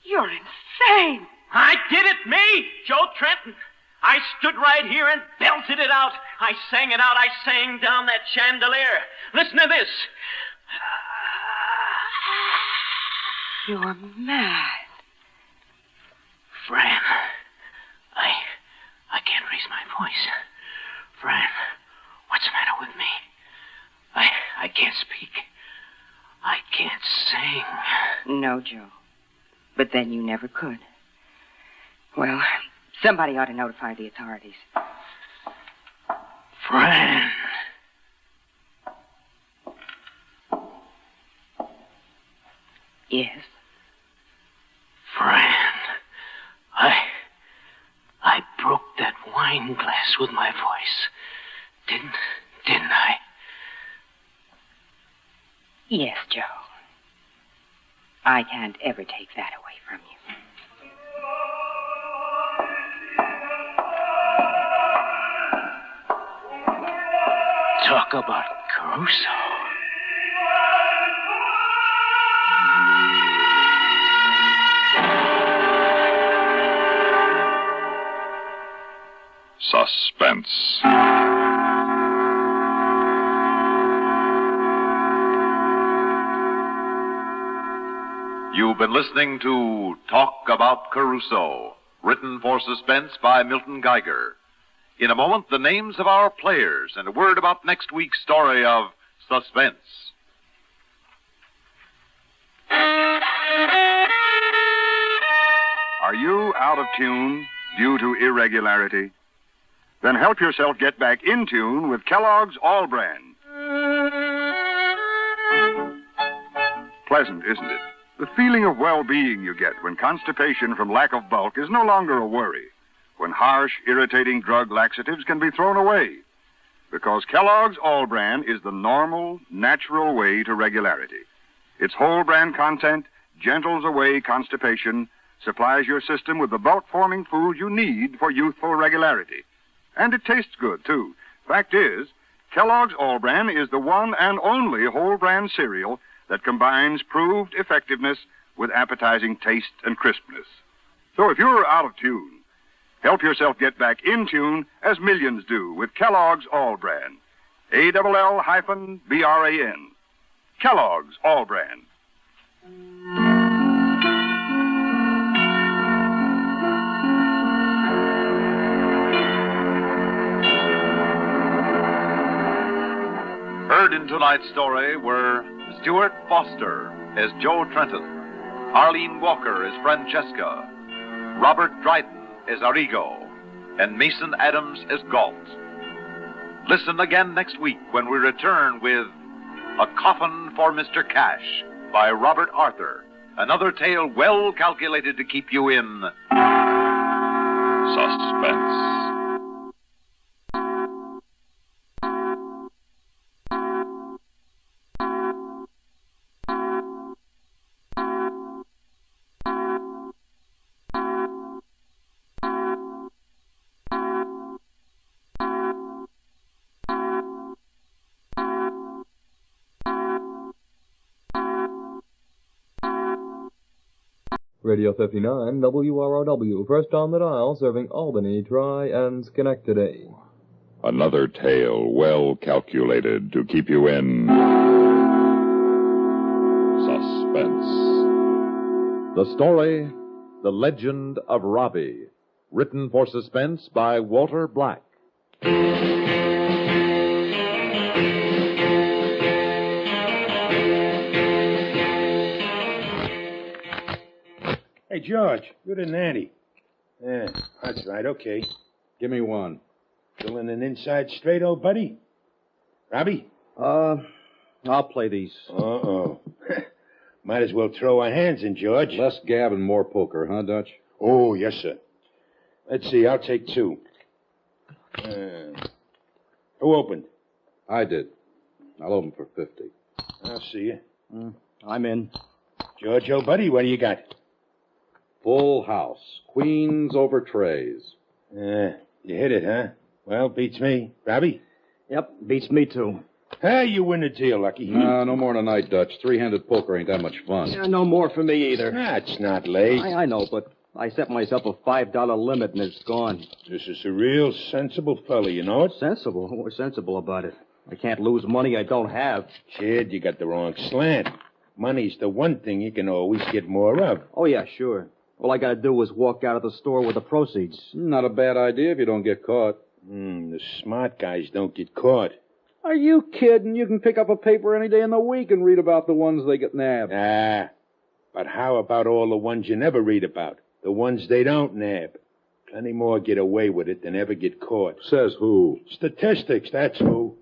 You're insane. I did it, me, Joe Trenton. I stood right here and belted it out. I sang it out. I sang down that chandelier. Listen to this. You're mad. Fran, I can't raise my voice. Fran, what's the matter with me? I can't speak. I can't sing. No, Joe. But then you never could. Well, somebody ought to notify the authorities. Fran. Yes? Fran, I broke that wine glass with my voice. Didn't I? Yes, Joe. I can't ever take that away from you. Talk about Caruso. Suspense. You've been listening to Talk About Caruso, written for Suspense by Milton Geiger. In a moment, the names of our players and a word about next week's story of Suspense. Are you out of tune due to irregularity? Then help yourself get back in tune with Kellogg's All Brand. Pleasant, isn't it? The feeling of well-being you get when constipation from lack of bulk is no longer a worry, when harsh, irritating drug laxatives can be thrown away. Because Kellogg's All Brand is the normal, natural way to regularity. Its whole brand content gentles away constipation, supplies your system with the bulk-forming food you need for youthful regularity. And it tastes good, too. Fact is, Kellogg's All Brand is the one and only whole brand cereal that combines proved effectiveness with appetizing taste and crispness. So if you're out of tune, help yourself get back in tune as millions do with Kellogg's All Brand. ALL-BRAN. Kellogg's All Brand. Heard in tonight's story were Stuart Foster as Joe Trenton, Arlene Walker as Francesca, Robert Dryden as Arrigo, and Mason Adams as Galt. Listen again next week when we return with A Coffin for Mr. Cash by Robert Arthur, another tale well calculated to keep you in suspense. Radio 59, WROW, first on the dial, serving Albany, Tri, and Schenectady. Another tale well calculated to keep you in suspense. The story, The Legend of Robbie, written for Suspense by Walter Black. Hey, George, good and natty. Yeah, that's right, okay. Give me one. Filling an inside straight, old buddy? Robbie? I'll play these. Uh-oh. Might as well throw our hands in, George. Less gab and more poker, huh, Dutch? Oh, yes, sir. Let's see, I'll take 2. Who opened? I did. I'll open for 50. I'll see you. I'm in. Giorgio, buddy, what do you got? Full house. Queens over trays. You hit it, huh? Well, beats me. Robbie? Yep, beats me, too. Hey, you win the deal, Lucky. No more tonight, Dutch. 3-handed poker ain't that much fun. Yeah, no more for me either. That's not late. I know, but I set myself a $5 limit and it's gone. This is a real sensible fella, you know it? Sensible? What's sensible about it? I can't lose money I don't have. Kid, you got the wrong slant. Money's the one thing you can always get more of. Oh, yeah, sure. All I gotta do is walk out of the store with the proceeds. Not a bad idea if you don't get caught. The smart guys don't get caught. Are you kidding? You can pick up a paper any day in the week and read about the ones they get nabbed. But how about all the ones you never read about? The ones they don't nab. Plenty more get away with it than ever get caught. Says who? Statistics, that's who.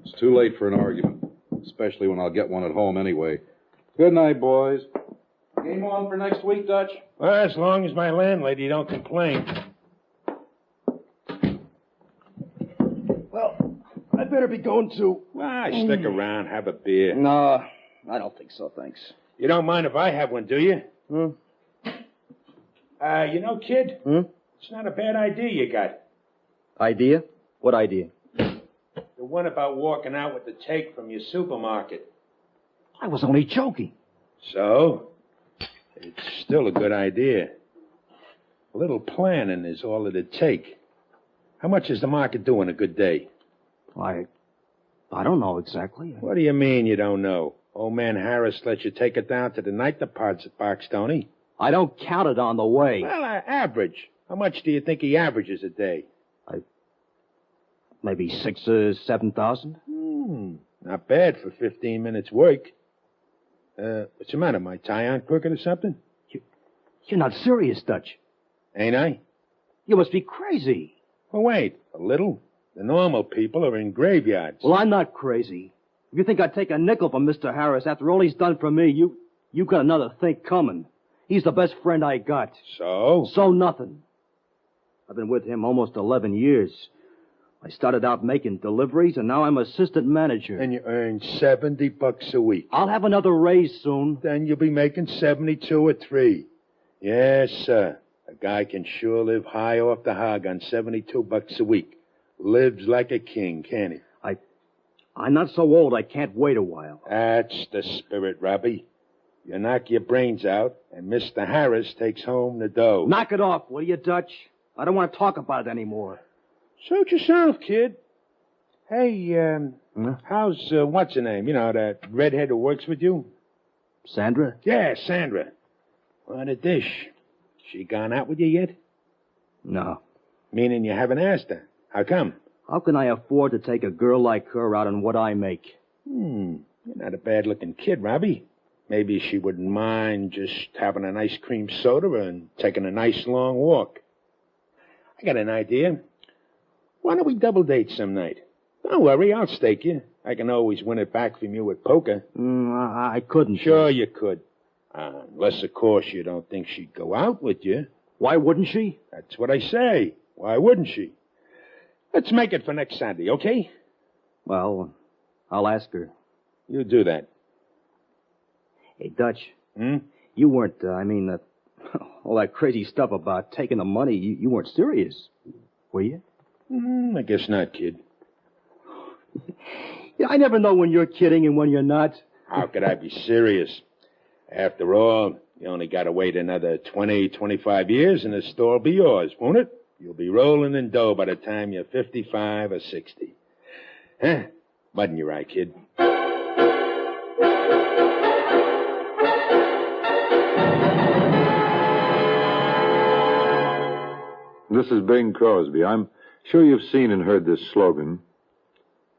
It's too late for an argument. Especially when I'll get one at home anyway. Good night, boys. Game on for next week, Dutch? Well, as long as my landlady don't complain. Well, I better be going to... Stick around, have a beer. No, I don't think so, thanks. You don't mind if I have one, do you? You know, kid, it's not a bad idea you got. Idea? What idea? The one about walking out with the take from your supermarket. I was only joking. So? It's still a good idea. A little planning is all it'd take. How much is the market doing a good day? I don't know exactly. What do you mean you don't know? Old man Harris let you take it down to the night deposit box, don't he? I don't count it on the way. Well, average. How much do you think he averages a day? Maybe 6,000 or 7,000. Not bad for 15 minutes work. What's the matter? My tie on crooked or something? You're not serious, Dutch. Ain't I? You must be crazy. Well, wait a little. The normal people are in graveyards. Well, I'm not crazy. If you think I'd take a nickel from Mr. Harris after all he's done for me, you got another think coming. He's the best friend I got. So? So nothing. I've been with him almost 11 years. I started out making deliveries, and now I'm assistant manager. And you earn $70 a week. I'll have another raise soon. Then you'll be making 72 or 3. Yes, sir. A guy can sure live high off the hog on $72 a week. Lives like a king, can't he? I'm not so old I can't wait a while. That's the spirit, Robbie. You knock your brains out, and Mr. Harris takes home the dough. Knock it off, will you, Dutch? I don't want to talk about it anymore. Suit yourself, kid. Hey, how's, what's her name? You know, that redhead who works with you? Sandra? Yeah, Sandra. What a dish. She gone out with you yet? No. Meaning you haven't asked her. How come? How can I afford to take a girl like her out on what I make? You're not a bad-looking kid, Robbie. Maybe she wouldn't mind just having an ice cream soda and taking a nice long walk. I got an idea. Why don't we double date some night? Don't worry, I'll stake you. I can always win it back from you at poker. I couldn't. Sure you could. Unless, of course, you don't think she'd go out with you. Why wouldn't she? That's what I say. Why wouldn't she? Let's make it for next Sunday, okay? Well, I'll ask her. You do that. Hey, Dutch. You weren't, all that crazy stuff about taking the money, you weren't serious, were you? I guess not, kid. Yeah, I never know when you're kidding and when you're not. How could I be serious? After all, you only got to wait another 20, 25 years and the store will be yours, won't it? You'll be rolling in dough by the time you're 55 or 60. Huh? Mud in your eye, kid. This is Bing Crosby. I'm sure you've seen and heard this slogan.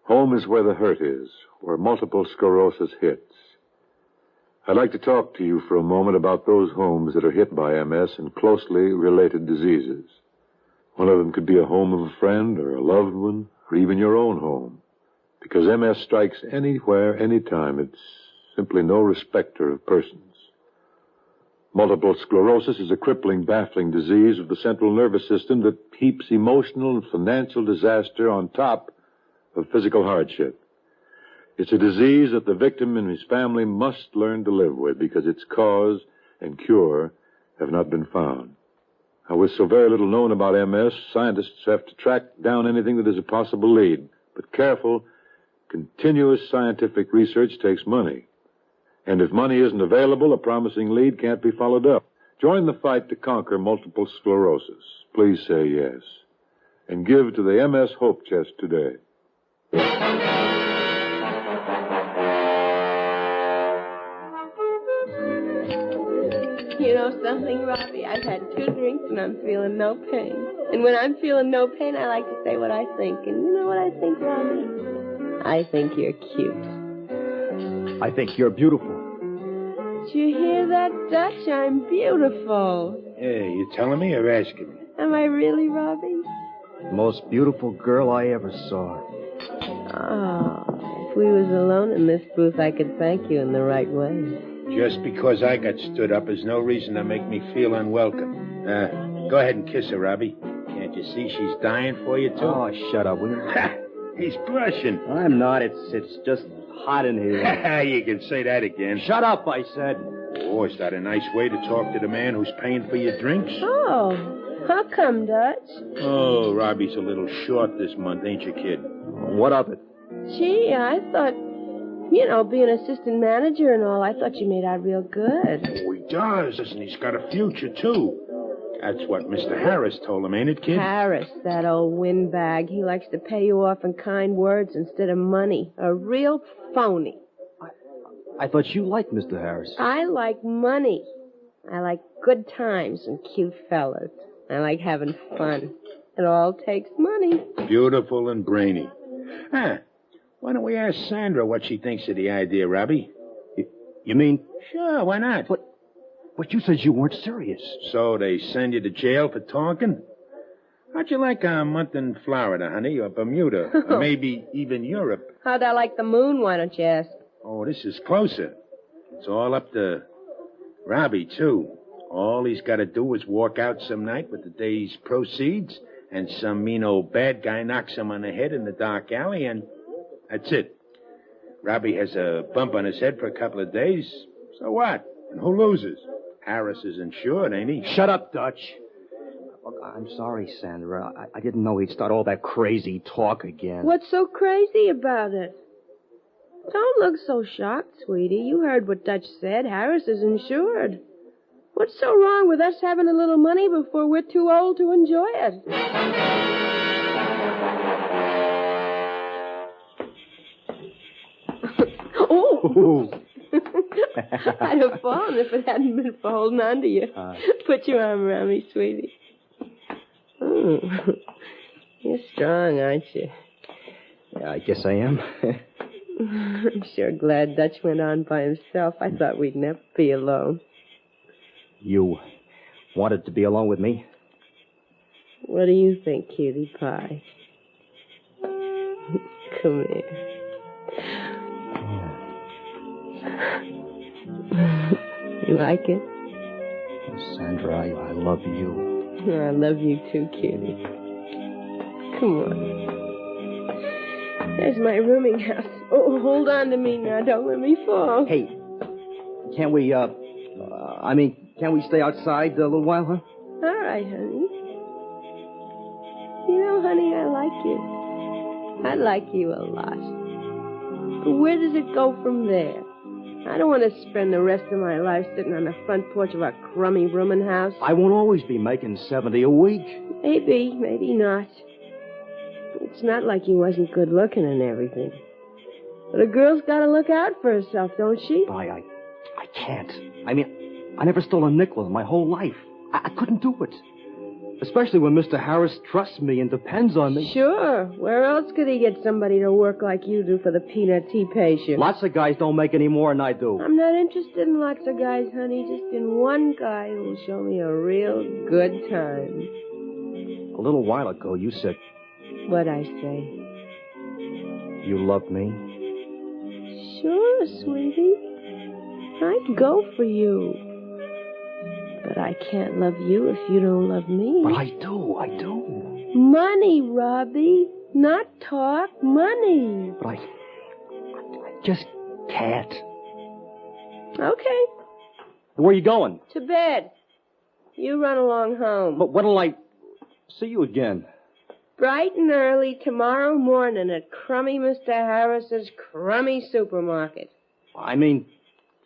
Home is where the hurt is, where multiple sclerosis hits. I'd like to talk to you for a moment about those homes that are hit by MS and closely related diseases. One of them could be a home of a friend or a loved one or even your own home. Because MS strikes anywhere, anytime. It's simply no respecter of persons. Multiple sclerosis is a crippling, baffling disease of the central nervous system that heaps emotional and financial disaster on top of physical hardship. It's a disease that the victim and his family must learn to live with because its cause and cure have not been found. Now, with so very little known about MS, scientists have to track down anything that is a possible lead. But careful, continuous scientific research takes money. And if money isn't available, a promising lead can't be followed up. Join the fight to conquer multiple sclerosis. Please say yes. And give to the MS Hope Chest today. You know something, Robbie? I've had 2 drinks and I'm feeling no pain. And when I'm feeling no pain, I like to say what I think. And you know what I think, Robbie? I think you're cute. I think you're beautiful. Did you hear that, Dutch? I'm beautiful. Hey, you telling me or asking me? Am I really, Robbie? Most beautiful girl I ever saw. Oh, if we was alone in this booth, I could thank you in the right way. Just because I got stood up is no reason to make me feel unwelcome. Go ahead and kiss her, Robbie. Can't you see she's dying for you, too? Oh, shut up, will you? He's blushing. I'm not. It's just hot in here. You can say that again. Shut up, I said. Oh, is that a nice way to talk to the man who's paying for your drinks? Oh, how come, Dutch? Oh, Robbie's a little short this month, ain't you, kid? What of it? Gee, I thought, being assistant manager and all, I thought you made out real good. Oh, he does, and he's got a future, too. That's what Mr. Harris told him, ain't it, kid? Harris, that old windbag. He likes to pay you off in kind words instead of money. A real phony. I thought you liked Mr. Harris. I like money. I like good times and cute fellas. I like having fun. It all takes money. Beautiful and brainy. Why don't we ask Sandra what she thinks of the idea, Robbie? You mean? Sure, why not? But you said you weren't serious. So they send you to jail for talking? How'd you like a month in Florida, honey, or Bermuda, or maybe even Europe? How'd I like the moon, why don't you ask? Oh, this is closer. It's all up to Robbie, too. All he's got to do is walk out some night with the day's proceeds, and some mean old bad guy knocks him on the head in the dark alley, and that's it. Robbie has a bump on his head for a couple of days. So what? And who loses? Harris is insured, ain't he? Shut up, Dutch. Look, I'm sorry, Sandra. I didn't know he'd start all that crazy talk again. What's so crazy about it? Don't look so shocked, sweetie. You heard what Dutch said. Harris is insured. What's so wrong with us having a little money before we're too old to enjoy it? Oh! I'd have fallen if it hadn't been for holding on to you. Put your arm around me, sweetie. Oh, you're strong, aren't you? Yeah, I guess I am. I'm sure glad Dutch went on by himself. I thought we'd never be alone. You wanted to be alone with me? What do you think, cutie pie? Come here. You like it? Sandra, I love you. I love you too, cutie. Come on. There's my rooming house. Oh, hold on to me now. Don't let me fall. Hey, can't we, can't we stay outside a little while, huh? All right, honey. You know, honey, I like you. I like you a lot. But where does it go from there? I don't want to spend the rest of my life sitting on the front porch of a crummy rooming house. I won't always be making $70 a week. Maybe, maybe not. It's not like he wasn't good looking and everything. But a girl's got to look out for herself, don't she? I can't. I mean, I never stole a nickel in my whole life. I couldn't do it. Especially when Mr. Harris trusts me and depends on me. Sure. Where else could he get somebody to work like you do for the peanut tea patient? Lots of guys don't make any more than I do. I'm not interested in lots of guys, honey. Just in one guy who'll show me a real good time. A little while ago, you said... What'd I say? You love me? Sure, sweetie. I'd go for you. But I can't love you if you don't love me. But I do. Money, Robbie. Not talk. Money. But I just can't. Okay. Where are you going? To bed. You run along home. But when'll I see you again? Bright and early tomorrow morning at crummy Mr. Harris's crummy supermarket. I mean,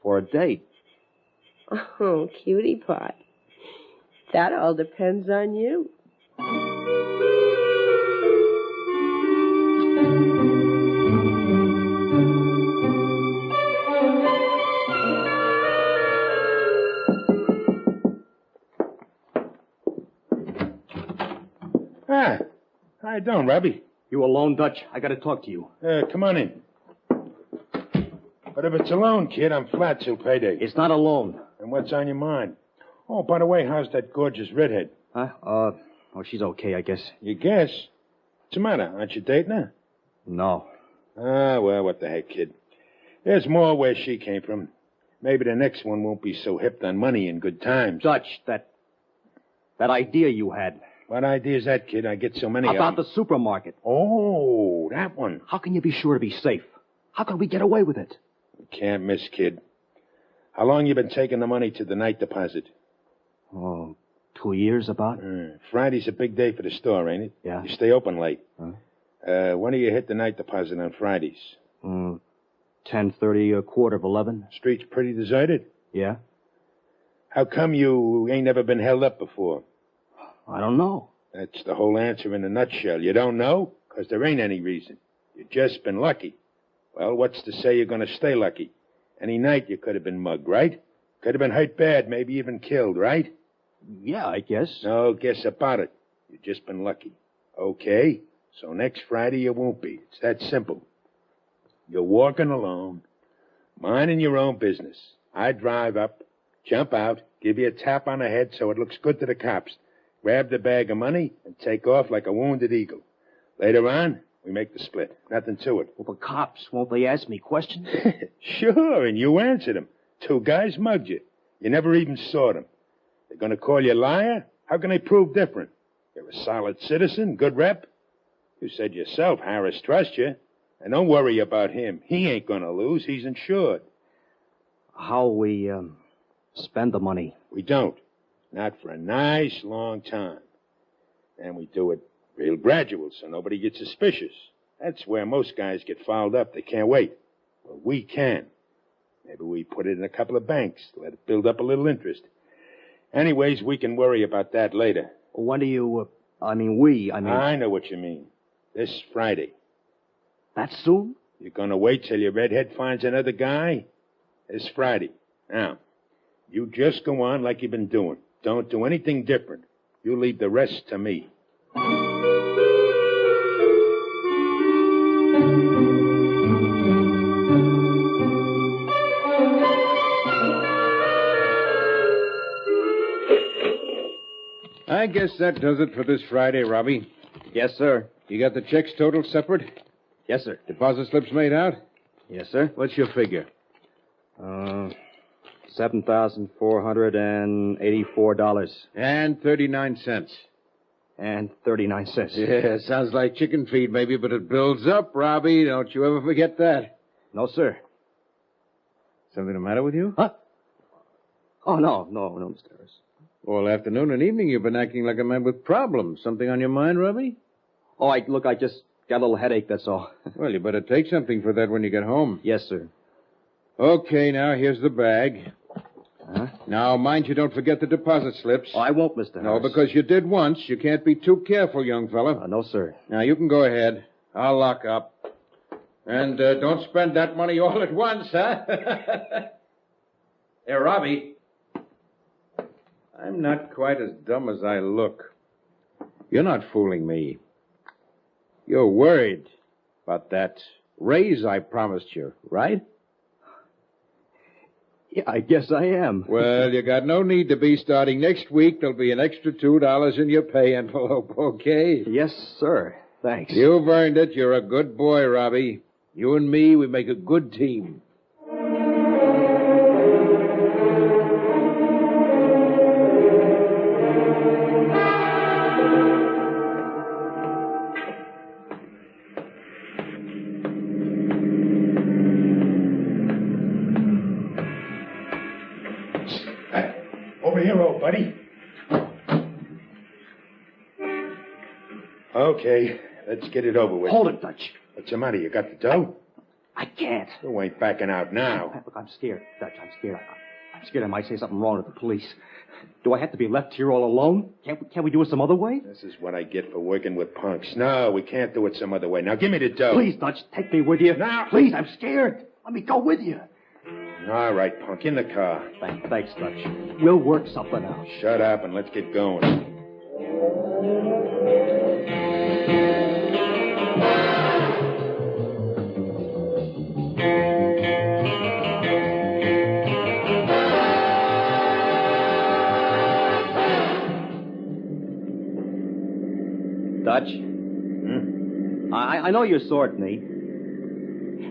for a date. Oh, cutie pie. That all depends on you. Ah, how you doing, Robbie? You alone, Dutch? I gotta talk to you. Come on in. But if it's a loan, kid, I'm flat till payday. It's not a loan. And what's on your mind? Oh, by the way, how's that gorgeous redhead? Huh? Oh, she's okay, I guess. You guess? What's the matter? Aren't you dating her? No. Ah, well, what the heck, kid. There's more where she came from. Maybe the next one won't be so hipped on money and good times. Dutch, that idea you had. What idea is that, kid? I get so many About of them. the supermarket. Oh, that one. How can you be sure to be safe? How can we get away with it? You can't miss, kid. How long you been taking the money to the night deposit? Oh, 2 years about. Friday's a big day for the store, ain't it? Yeah. You stay open late. Huh? When do you hit the night deposit on Fridays? 10:30, 11:15. Street's pretty deserted? Yeah. How come you ain't never been held up before? I don't know. That's the whole answer in a nutshell. You don't know? Because there ain't any reason. You've just been lucky. Well, what's to say you're going to stay lucky? Any night you could have been mugged, right? Could have been hurt bad, maybe even killed, right? Yeah, I guess. No guess about it. You've just been lucky. Okay, so next Friday you won't be. It's that simple. You're walking alone, minding your own business. I drive up, jump out, give you a tap on the head so it looks good to the cops, grab the bag of money, and take off like a wounded eagle. Later on, we make the split. Nothing to it. Well, the cops, won't they ask me questions? Sure, and you answer them. 2 guys mugged you. You never even saw them. They're going to call you a liar? How can they prove different? You're a solid citizen, good rep. You said yourself Harris trusts you. And don't worry about him. He ain't going to lose. He's insured. How we spend the money? We don't. Not for a nice long time. And we do it real gradual so nobody gets suspicious. That's where most guys get fouled up. They can't wait. Well, we can. Maybe we put it in a couple of banks, let it build up a little interest. Anyways, we can worry about that later. When do you, I know what you mean. This Friday. That soon? You're going to wait till your redhead finds another guy? This Friday. Now, you just go on like you've been doing. Don't do anything different. You leave the rest to me. I guess that does it for this Friday, Robbie. Yes, sir. You got the checks totaled separate? Yes, sir. Deposit slips made out? Yes, sir. What's your figure? $7,484. And 39 cents. And 39 cents. Yeah, sounds like chicken feed, maybe, but it builds up, Robbie. Don't you ever forget that. No, sir. Something the matter with you? Huh? Oh, no, Mr. Harris. All afternoon and evening you've been acting like a man with problems. Something on your mind, Robbie? Oh, I just got a little headache, that's all. Well, you better take something for that when you get home. Yes, sir. Okay, now, here's the bag. Huh? Now, mind you don't forget the deposit slips. Oh, I won't, Mr. Harris. No, because you did once. You can't be too careful, young fella. No, sir. Now, you can go ahead. I'll lock up. And don't spend that money all at once, huh? Hey, Robbie. I'm not quite as dumb as I look. You're not fooling me. You're worried about that raise I promised you, right? Yeah, I guess I am. Well, you got no need to be. Starting next week, there'll be an extra $2 in your pay envelope, okay? Yes, sir. Thanks. You've earned it. You're a good boy, Robbie. You and me, we make a good team. Okay, let's get it over with. Hold it, Dutch. What's the matter? You got the dough? I can't. You ain't backing out now. Look, I'm scared, Dutch. I'm scared. I'm scared I might say something wrong to the police. Do I have to be left here all alone? Can't we do it some other way? This is what I get for working with punks. No, we can't do it some other way. Now, give me the dough. Please, Dutch, take me with you. Now. Please, I'm scared. Let me go with you. All right, punk, in the car. Thanks, Dutch. We'll work something out. Shut up and let's get going. Dutch? I know you're sore at me.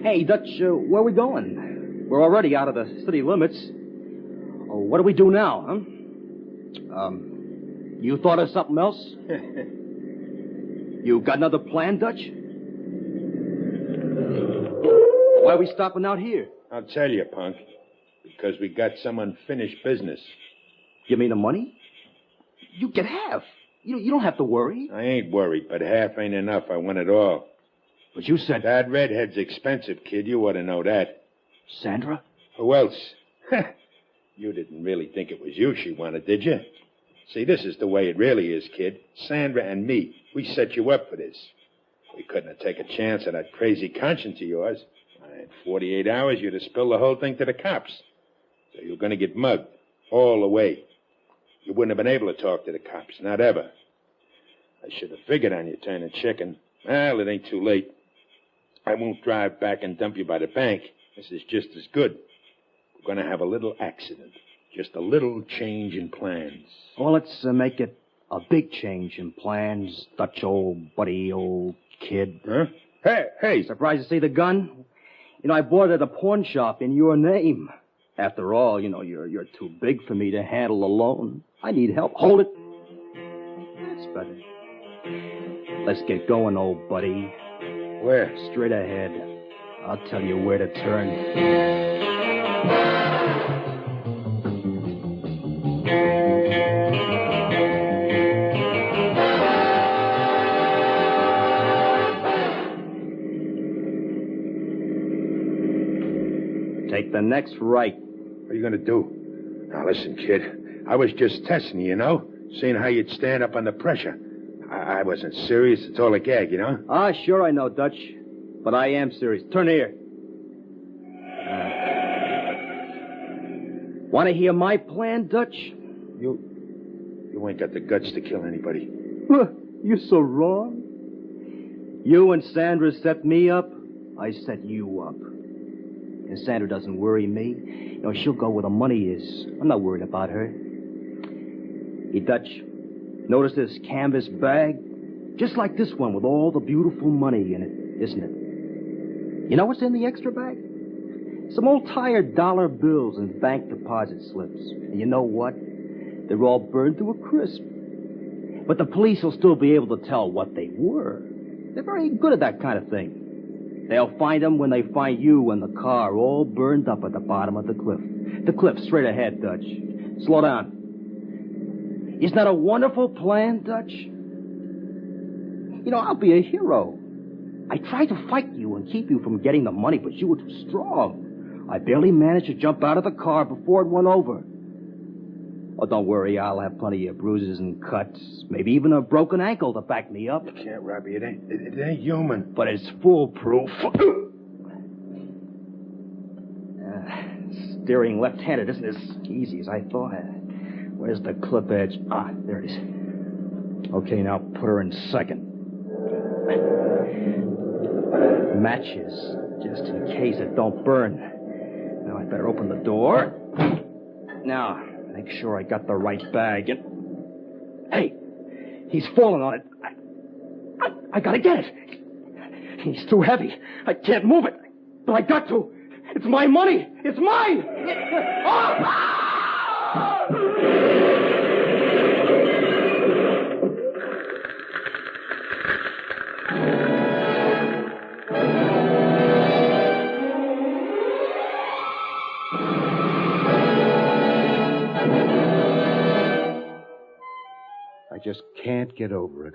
Hey, Dutch, where are we going? We're already out of the city limits. Oh, what do we do now, huh? You thought of something else? You got another plan, Dutch? Why are we stopping out here? I'll tell you, punk. Because we got some unfinished business. You mean the money? You get half. You don't have to worry. I ain't worried, but half ain't enough. I want it all. But you said... That redhead's expensive, kid. You ought to know that. Sandra? Who else? You didn't really think it was you she wanted, did you? See, this is the way it really is, kid. Sandra and me, we set you up for this. We couldn't have taken a chance on that crazy conscience of yours. In 48 hours, you'd have spilled the whole thing to the cops. So you're going to get mugged all the way. You wouldn't have been able to talk to the cops, not ever. I should have figured on you turning chicken. Well, it ain't too late. I won't drive back and dump you by the bank. This is just as good. We're going to have a little accident. Just a little change in plans. Well, let's make it a big change in plans, Dutch, old buddy, old kid. Huh? Hey. Surprised to see the gun? I bought it at a pawn shop in your name. After all, you're too big for me to handle alone. I need help. Hold it. That's better. Let's get going, old buddy. Where? Straight ahead. I'll tell you where to turn. Take the next right. What are you going to do? Now, listen, kid. I was just testing you, seeing how you'd stand up under pressure. I wasn't serious. It's all a gag, Sure I know, Dutch. But I am serious. Turn here. Want to hear my plan, Dutch? You ain't got the guts to kill anybody. You're so wrong. You and Sandra set me up. I set you up. And Sandra doesn't worry me. She'll go where the money is. I'm not worried about her. Hey, Dutch, notice this canvas bag? Just like this one with all the beautiful money in it, isn't it? You know what's in the extra bag? Some old tired dollar bills and bank deposit slips. And you know what? They're all burned to a crisp. But the police will still be able to tell what they were. They're very good at that kind of thing. They'll find them when they find you and the car all burned up at the bottom of the cliff. The cliff straight ahead, Dutch. Slow down. Isn't that a wonderful plan, Dutch? I'll be a hero. I tried to fight you and keep you from getting the money, but you were too strong. I barely managed to jump out of the car before it went over. Oh, don't worry. I'll have plenty of bruises and cuts. Maybe even a broken ankle to back me up. You can't, Robbie. It ain't human. But it's foolproof. Steering left-handed isn't as easy as I thought. Where's the clip edge? There it is. Okay, now put her in second. Matches, just in case it don't burn. Now I better open the door. Now, make sure I got the right bag. Hey, he's falling on it. I gotta get it. He's too heavy. I can't move it. But I got to. It's my money. It's mine. I just can't get over it.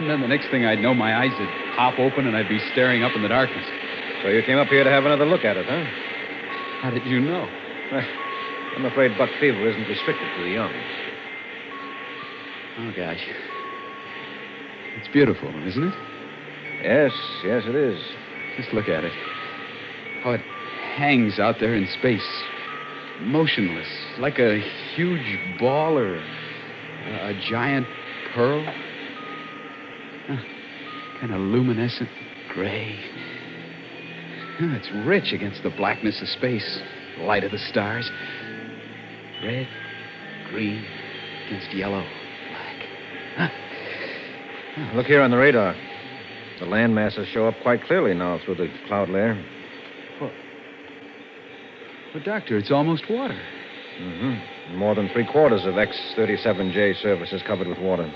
And then the next thing I'd know, my eyes would pop open and I'd be staring up in the darkness. So you came up here to have another look at it, huh? How did you know? Well, I'm afraid buck fever isn't restricted to the young. Oh, gosh. It's beautiful, isn't it? Yes, it is. Just look at it. How it hangs out there in space. Motionless. Like a huge ball or a giant pearl. Kind of luminescent, gray. It's rich against the blackness of space. The light of the stars. Red, green, against yellow, black. Look here on the radar. The land masses show up quite clearly now through the cloud layer. But, Doctor, it's almost water. Mm-hmm. More than 3/4 of X-37J surface is covered with water.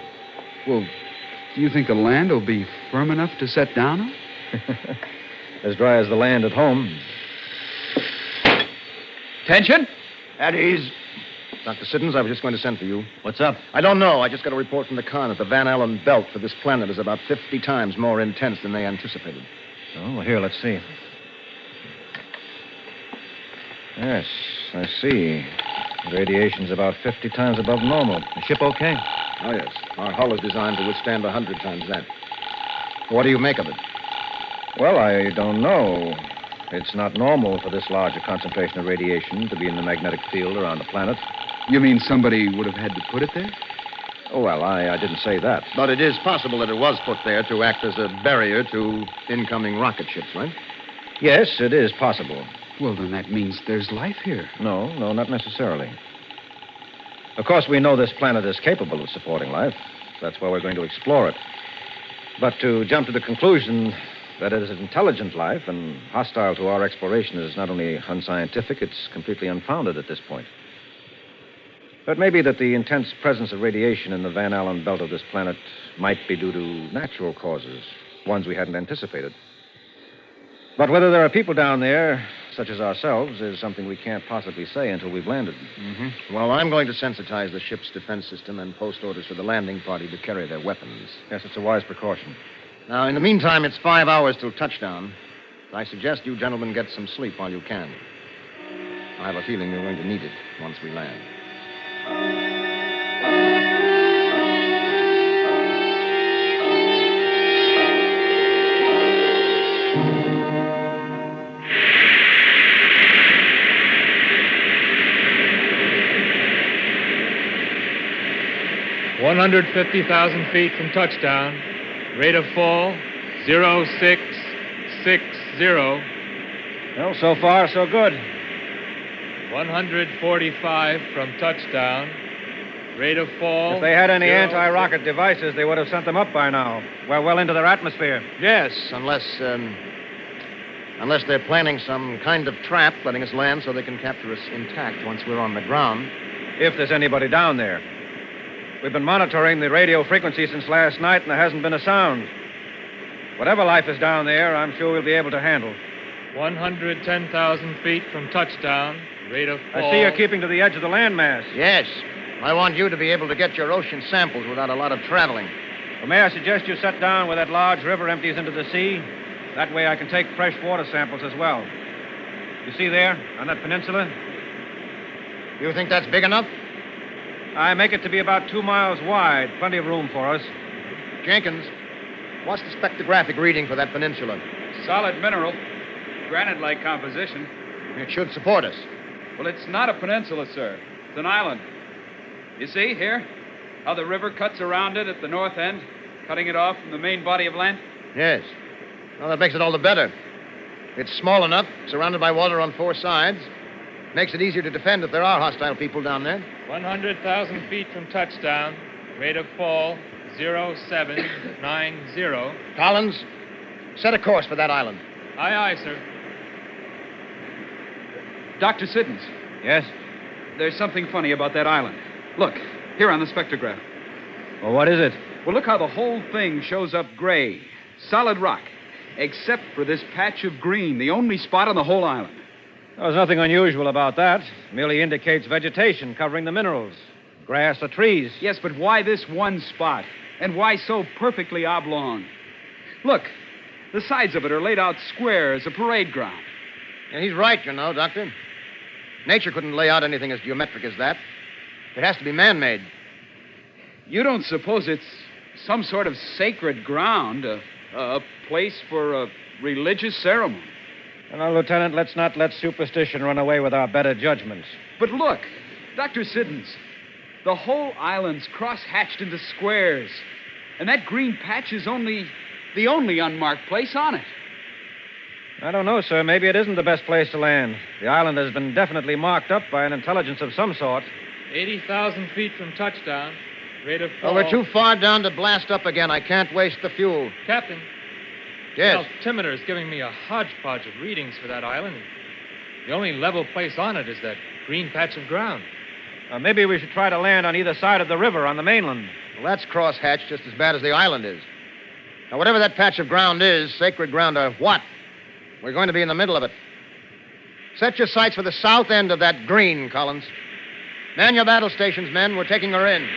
Well, do you think the land will be firm enough to set down on? As dry as the land at home. Attention! At ease. Dr. Siddons, I was just going to send for you. What's up? I don't know. I just got a report from the con that the Van Allen belt for this planet is about 50 times more intense than they anticipated. Oh, well, here, let's see. Yes, I see. The radiation's about 50 times above normal. The ship okay? Oh, yes. Our hull is designed to withstand 100 times that. What do you make of it? Well, I don't know. It's not normal for this large a concentration of radiation to be in the magnetic field around the planet. You mean somebody would have had to put it there? Oh, well, I didn't say that. But it is possible that it was put there to act as a barrier to incoming rocket ships, right? Yes, it is possible. Well, then that means there's life here. No, not necessarily. Of course, we know this planet is capable of supporting life. That's why we're going to explore it. But to jump to the conclusion that it is intelligent life and hostile to our exploration is not only unscientific, it's completely unfounded at this point. But maybe that the intense presence of radiation in the Van Allen belt of this planet might be due to natural causes, ones we hadn't anticipated. But whether there are people down there, such as ourselves, is something we can't possibly say until we've landed. Mm-hmm. Well, I'm going to sensitize the ship's defense system and post orders for the landing party to carry their weapons. Yes, it's a wise precaution. Now, in the meantime, it's 5 hours till touchdown. I suggest you gentlemen get some sleep while you can. I have a feeling you're going to need it once we land. 150,000 feet from touchdown. Rate of fall, 0660. Well, so far, so good. 145 from touchdown. Rate of fall. If they had any anti-rocket devices, they would have sent them up by now. We're well into their atmosphere. Yes, unless they're planning some kind of trap, letting us land so they can capture us intact once we're on the ground. If there's anybody down there. We've been monitoring the radio frequency since last night, and there hasn't been a sound. Whatever life is down there, I'm sure we'll be able to handle. 110,000 feet from touchdown. Rate of fall. I see you're keeping to the edge of the landmass. Yes. I want you to be able to get your ocean samples without a lot of traveling. Well, may I suggest you set down where that large river empties into the sea? That way I can take fresh water samples as well. You see there, on that peninsula? You think that's big enough? I make it to be about 2 miles wide. Plenty of room for us. Jenkins, what's the spectrographic reading for that peninsula? Solid mineral. Granite-like composition. It should support us. Well, it's not a peninsula, sir. It's an island. You see, here, how the river cuts around it at the north end, cutting it off from the main body of land? Yes. Well, that makes it all the better. It's small enough, surrounded by water on 4 sides. Makes it easier to defend if there are hostile people down there. 100,000 feet from touchdown. Rate of fall, 0790. Collins, set a course for that island. Aye, aye, sir. Dr. Siddons. Yes? There's something funny about that island. Look, here on the spectrograph. Well, what is it? Well, look how the whole thing shows up gray. Solid rock. Except for this patch of green, the only spot on the whole island. There's nothing unusual about that. It merely indicates vegetation covering the minerals. Grass or trees. Yes, but why this one spot? And why so perfectly oblong? Look, the sides of it are laid out square as a parade ground. Yeah, he's right, you know, Doctor. Nature couldn't lay out anything as geometric as that. It has to be man-made. You don't suppose it's some sort of sacred ground, a place for a religious ceremony? Now, Lieutenant, let's not let superstition run away with our better judgment. But look, Dr. Siddons, the whole island's cross-hatched into squares, and that green patch is the only unmarked place on it. I don't know, sir. Maybe it isn't the best place to land. The island has been definitely marked up by an intelligence of some sort. 80,000 feet from touchdown. Rate of fall. Oh, we're too far down to blast up again. I can't waste the fuel. Captain. Yes? The altimeter is giving me a hodgepodge of readings for that island. The only level place on it is that green patch of ground. Maybe we should try to land on either side of the river on the mainland. Well, that's cross-hatched just as bad as the island is. Now, whatever that patch of ground is, sacred ground or what, we're going to be in the middle of it. Set your sights for the south end of that green, Collins. Man your battle stations, men. We're taking her in.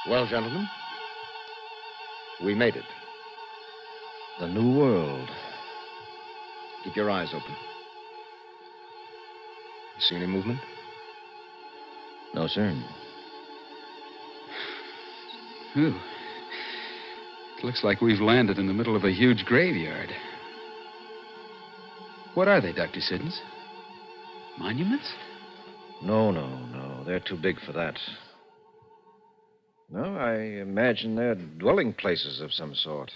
Well, gentlemen, we made it. The new world. Keep your eyes open. You see any movement? No, sir. Ooh. It looks like we've landed in the middle of a huge graveyard. What are they, Dr. Siddons? Monuments? No. They're too big for that. No, I imagine they're dwelling places of some sort.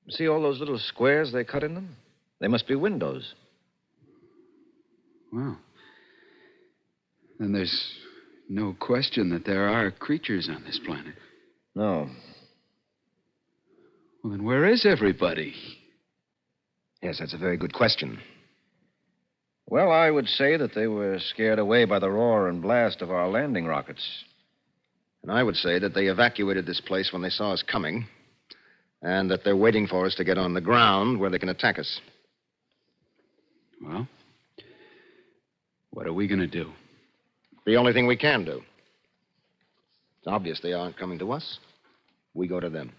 See all those little squares they cut in them? They must be windows. Well, then there's no question that there are creatures on this planet. No. Well, then where is everybody? Yes, that's a very good question. Well, I would say that they were scared away by the roar and blast of our landing rockets. And I would say that they evacuated this place when they saw us coming, and that they're waiting for us to get on the ground where they can attack us. Well, what are we going to do? The only thing we can do. It's obvious they aren't coming to us. We go to them.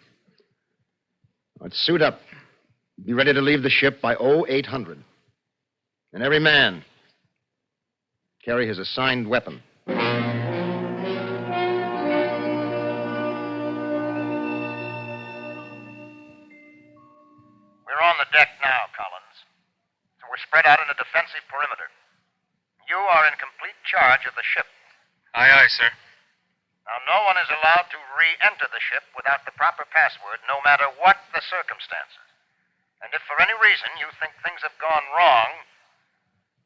Let's suit up. Be ready to leave the ship by 0800. And every man carry his assigned weapon. We're on the deck now, Collins. So we're spread out in a defensive perimeter. You are in complete charge of the ship. Aye, aye, sir. Now, no one is allowed to re-enter the ship without the proper password, no matter what the circumstances. And if for any reason you think things have gone wrong,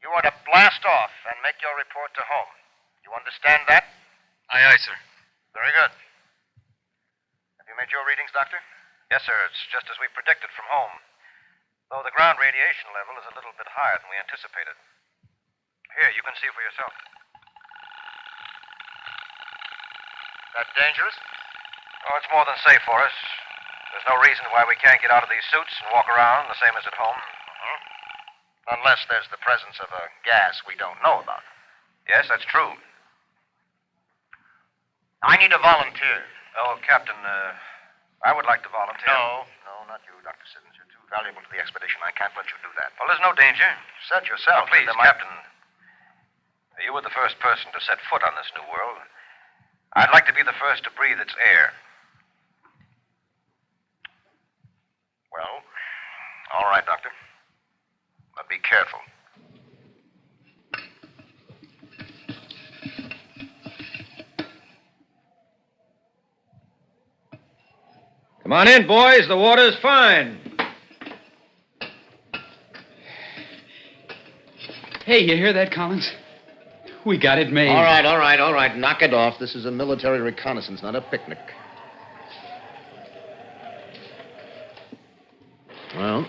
you are to blast off and make your report to home. You understand that? Aye, aye, sir. Very good. Have you made your readings, Doctor? Yes, sir. It's just as we predicted from home. Though the ground radiation level is a little bit higher than we anticipated. Here, you can see for yourself. That dangerous? Oh, it's more than safe for us. There's no reason why we can't get out of these suits and walk around the same as at home. Mm-hmm. Unless there's the presence of a gas we don't know about. Yes, that's true. I need a volunteer. Oh, Captain, I would like to volunteer. No, not you, Dr. Siddons. You're too valuable to the expedition. I can't let you do that. Well, there's no danger. You said yourself. Please, Captain. You were the first person to set foot on this new world. I'd like to be the first to breathe its air. Well, all right, Doctor. But be careful. Come on in, boys. The water's fine. Hey, you hear that, Collins? We got it made. All right. Knock it off. This is a military reconnaissance, not a picnic. Well,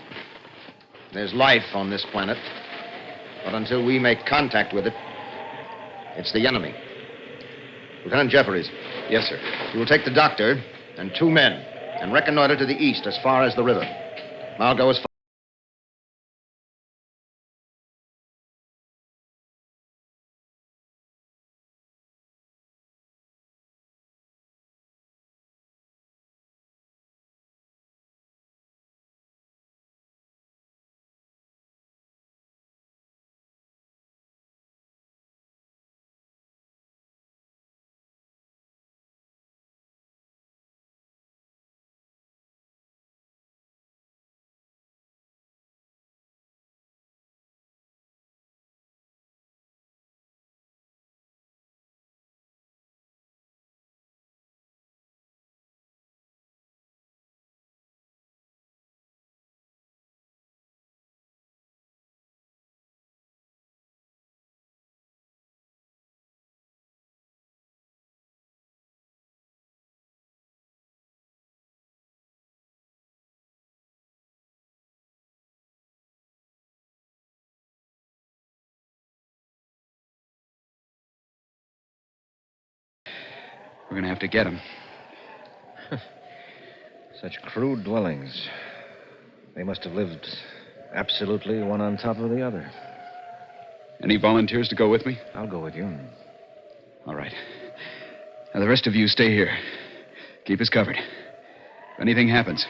There's life on this planet. But until we make contact with it, it's the enemy. Lieutenant Jeffries. Yes, sir. You will take the doctor and 2 men and reconnoiter to the east as far as the river. I'll go as far. We're going to have to get him. Such crude dwellings. They must have lived absolutely one on top of the other. Any volunteers to go with me? I'll go with you. All right. Now, the rest of you stay here. Keep us covered. If anything happens,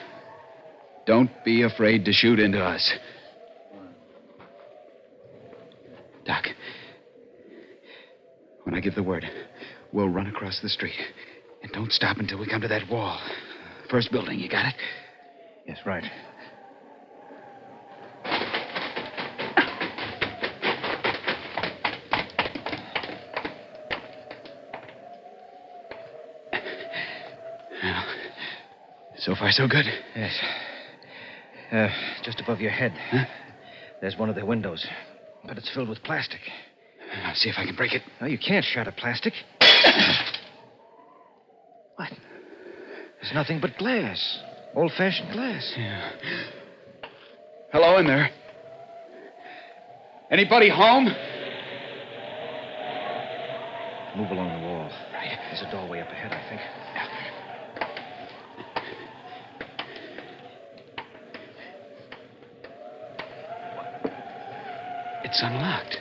don't be afraid to shoot into us. Doc, when I give the word, we'll run across the street. And don't stop until we come to that wall. First building, you got it? Yes, right. Well, so far, so good. Yes. Just above your head. Huh? There's one of the windows, but it's filled with plastic. I'll see if I can break it. No, you can't shatter plastic. What? There's nothing but glass. Old-fashioned glass. Yeah. Hello in there. Anybody home? Move along the wall. Right. There's a doorway up ahead, I think. It's unlocked.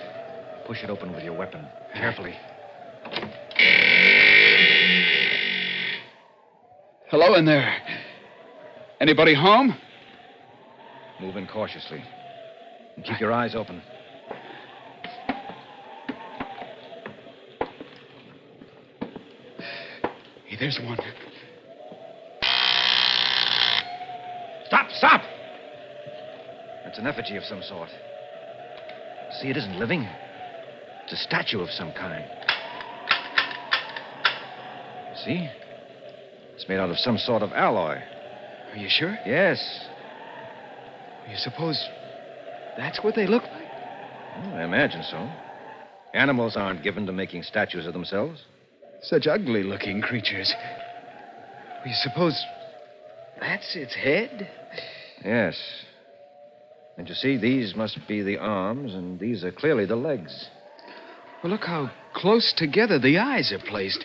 Push it open with your weapon. Carefully. Hello in there. Anybody home? Move in cautiously. And keep your eyes open. Hey, there's one. Stop! That's an effigy of some sort. See, it isn't living. It's a statue of some kind. See? It's made out of some sort of alloy. Are you sure? Yes. You suppose that's what they look like? Well, I imagine so. Animals aren't given to making statues of themselves. Such ugly-looking creatures. You suppose that's its head? Yes. And you see, these must be the arms, and these are clearly the legs. Well, look how close together the eyes are placed.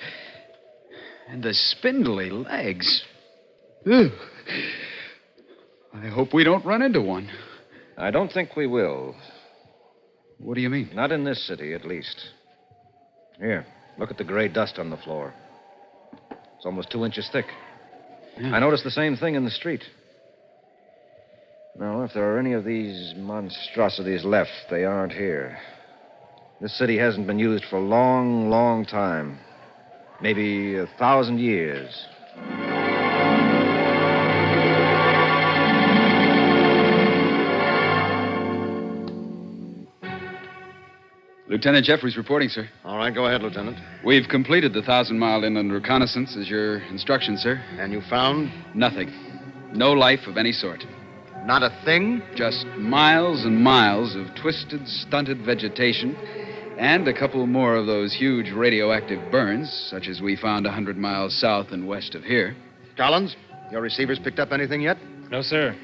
And the spindly legs. Ugh. I hope we don't run into one. I don't think we will. What do you mean? Not in this city, at least. Here, look at the gray dust on the floor. It's almost 2 inches thick. Yeah. I noticed the same thing in the street. Now, if there are any of these monstrosities left, they aren't here. This city hasn't been used for a long, long time. Maybe 1,000 years. Lieutenant Jeffries reporting, sir. All right, go ahead, Lieutenant. We've completed the 1,000-mile inland reconnaissance as your instruction, sir. And you found? Nothing. No life of any sort. Not a thing? Just miles and miles of twisted, stunted vegetation and a couple more of those huge radioactive burns, such as we found 100 miles south and west of here. Collins, your receivers picked up anything yet? No, sir.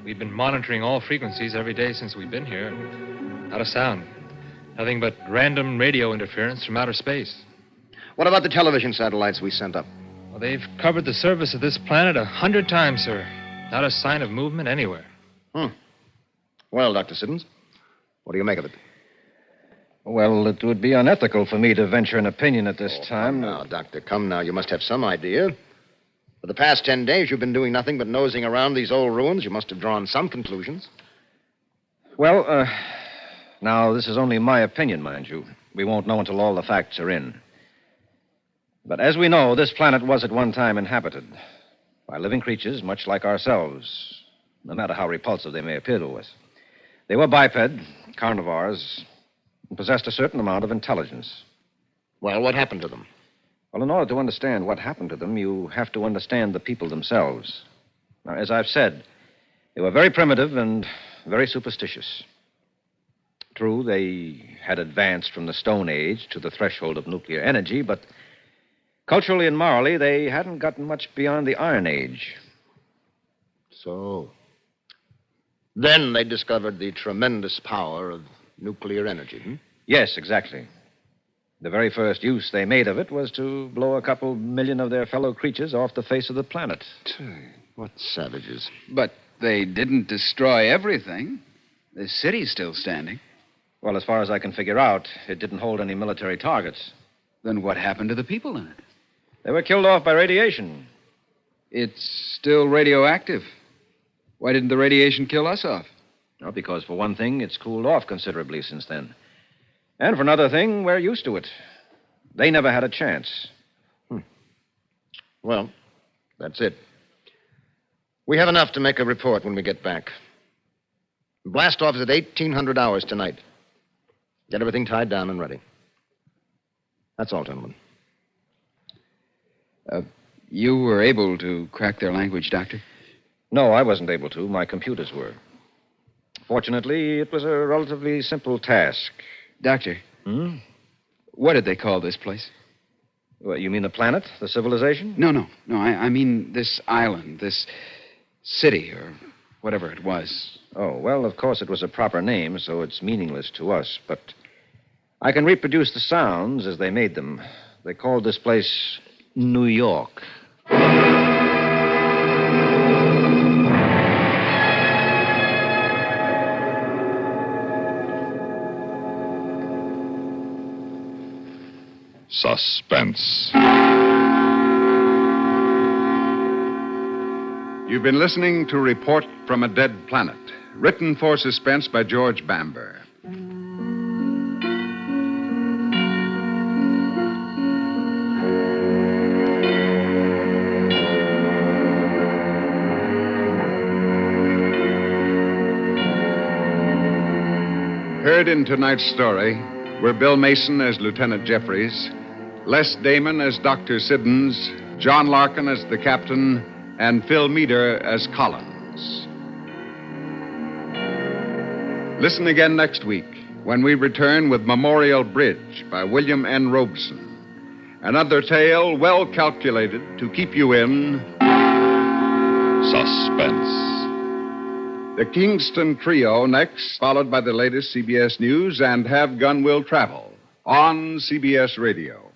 We've been monitoring all frequencies every day since we've been here. Not a sound. Nothing but random radio interference from outer space. What about the television satellites we sent up? Well, they've covered the surface of this planet 100 times, sir. Not a sign of movement anywhere. Well, Dr. Siddons, what do you make of it? Well, it would be unethical for me to venture an opinion at this time. Come now, Doctor, come now. You must have some idea. For the past 10 days, you've been doing nothing but nosing around these old ruins. You must have drawn some conclusions. Well, now, this is only my opinion, mind you. We won't know until all the facts are in. But as we know, this planet was at one time inhabited by living creatures much like ourselves, no matter how repulsive they may appear to us. They were biped, carnivores, and possessed a certain amount of intelligence. Well, what happened to them? Well, in order to understand what happened to them, you have to understand the people themselves. Now, as I've said, they were very primitive and very superstitious. True, they had advanced from the Stone Age to the threshold of nuclear energy, but culturally and morally, they hadn't gotten much beyond the Iron Age. So, then they discovered the tremendous power of nuclear energy, Yes, exactly. The very first use they made of it was to blow a couple million of their fellow creatures off the face of the planet. What savages. But they didn't destroy everything. The city's still standing. Well, as far as I can figure out, it didn't hold any military targets. Then what happened to the people in it? They were killed off by radiation. It's still radioactive. Why didn't the radiation kill us off? Well, because for one thing, it's cooled off considerably since then. And for another thing, we're used to it. They never had a chance. Well, that's it. We have enough to make a report when we get back. Blast off is at 1800 hours tonight. Get everything tied down and ready. That's all, gentlemen. You were able to crack their language, Doctor? No, I wasn't able to. My computers were. Fortunately, it was a relatively simple task. Doctor. What did they call this place? What, you mean the planet? The civilization? No. I mean this island, this city, or whatever it was. Oh, well, of course it was a proper name, so it's meaningless to us. But I can reproduce the sounds as they made them. They called this place New York. Suspense. You've been listening to Report from a Dead Planet, written for Suspense by George Bamber. Heard in tonight's story were Bill Mason as Lieutenant Jeffries, Les Damon as Dr. Siddons, John Larkin as the captain, and Phil Meader as Collins. Listen again next week when we return with Memorial Bridge by William N. Robeson. Another tale well calculated to keep you in suspense. The Kingston Trio next, followed by the latest CBS News and Have Gun Will Travel on CBS Radio.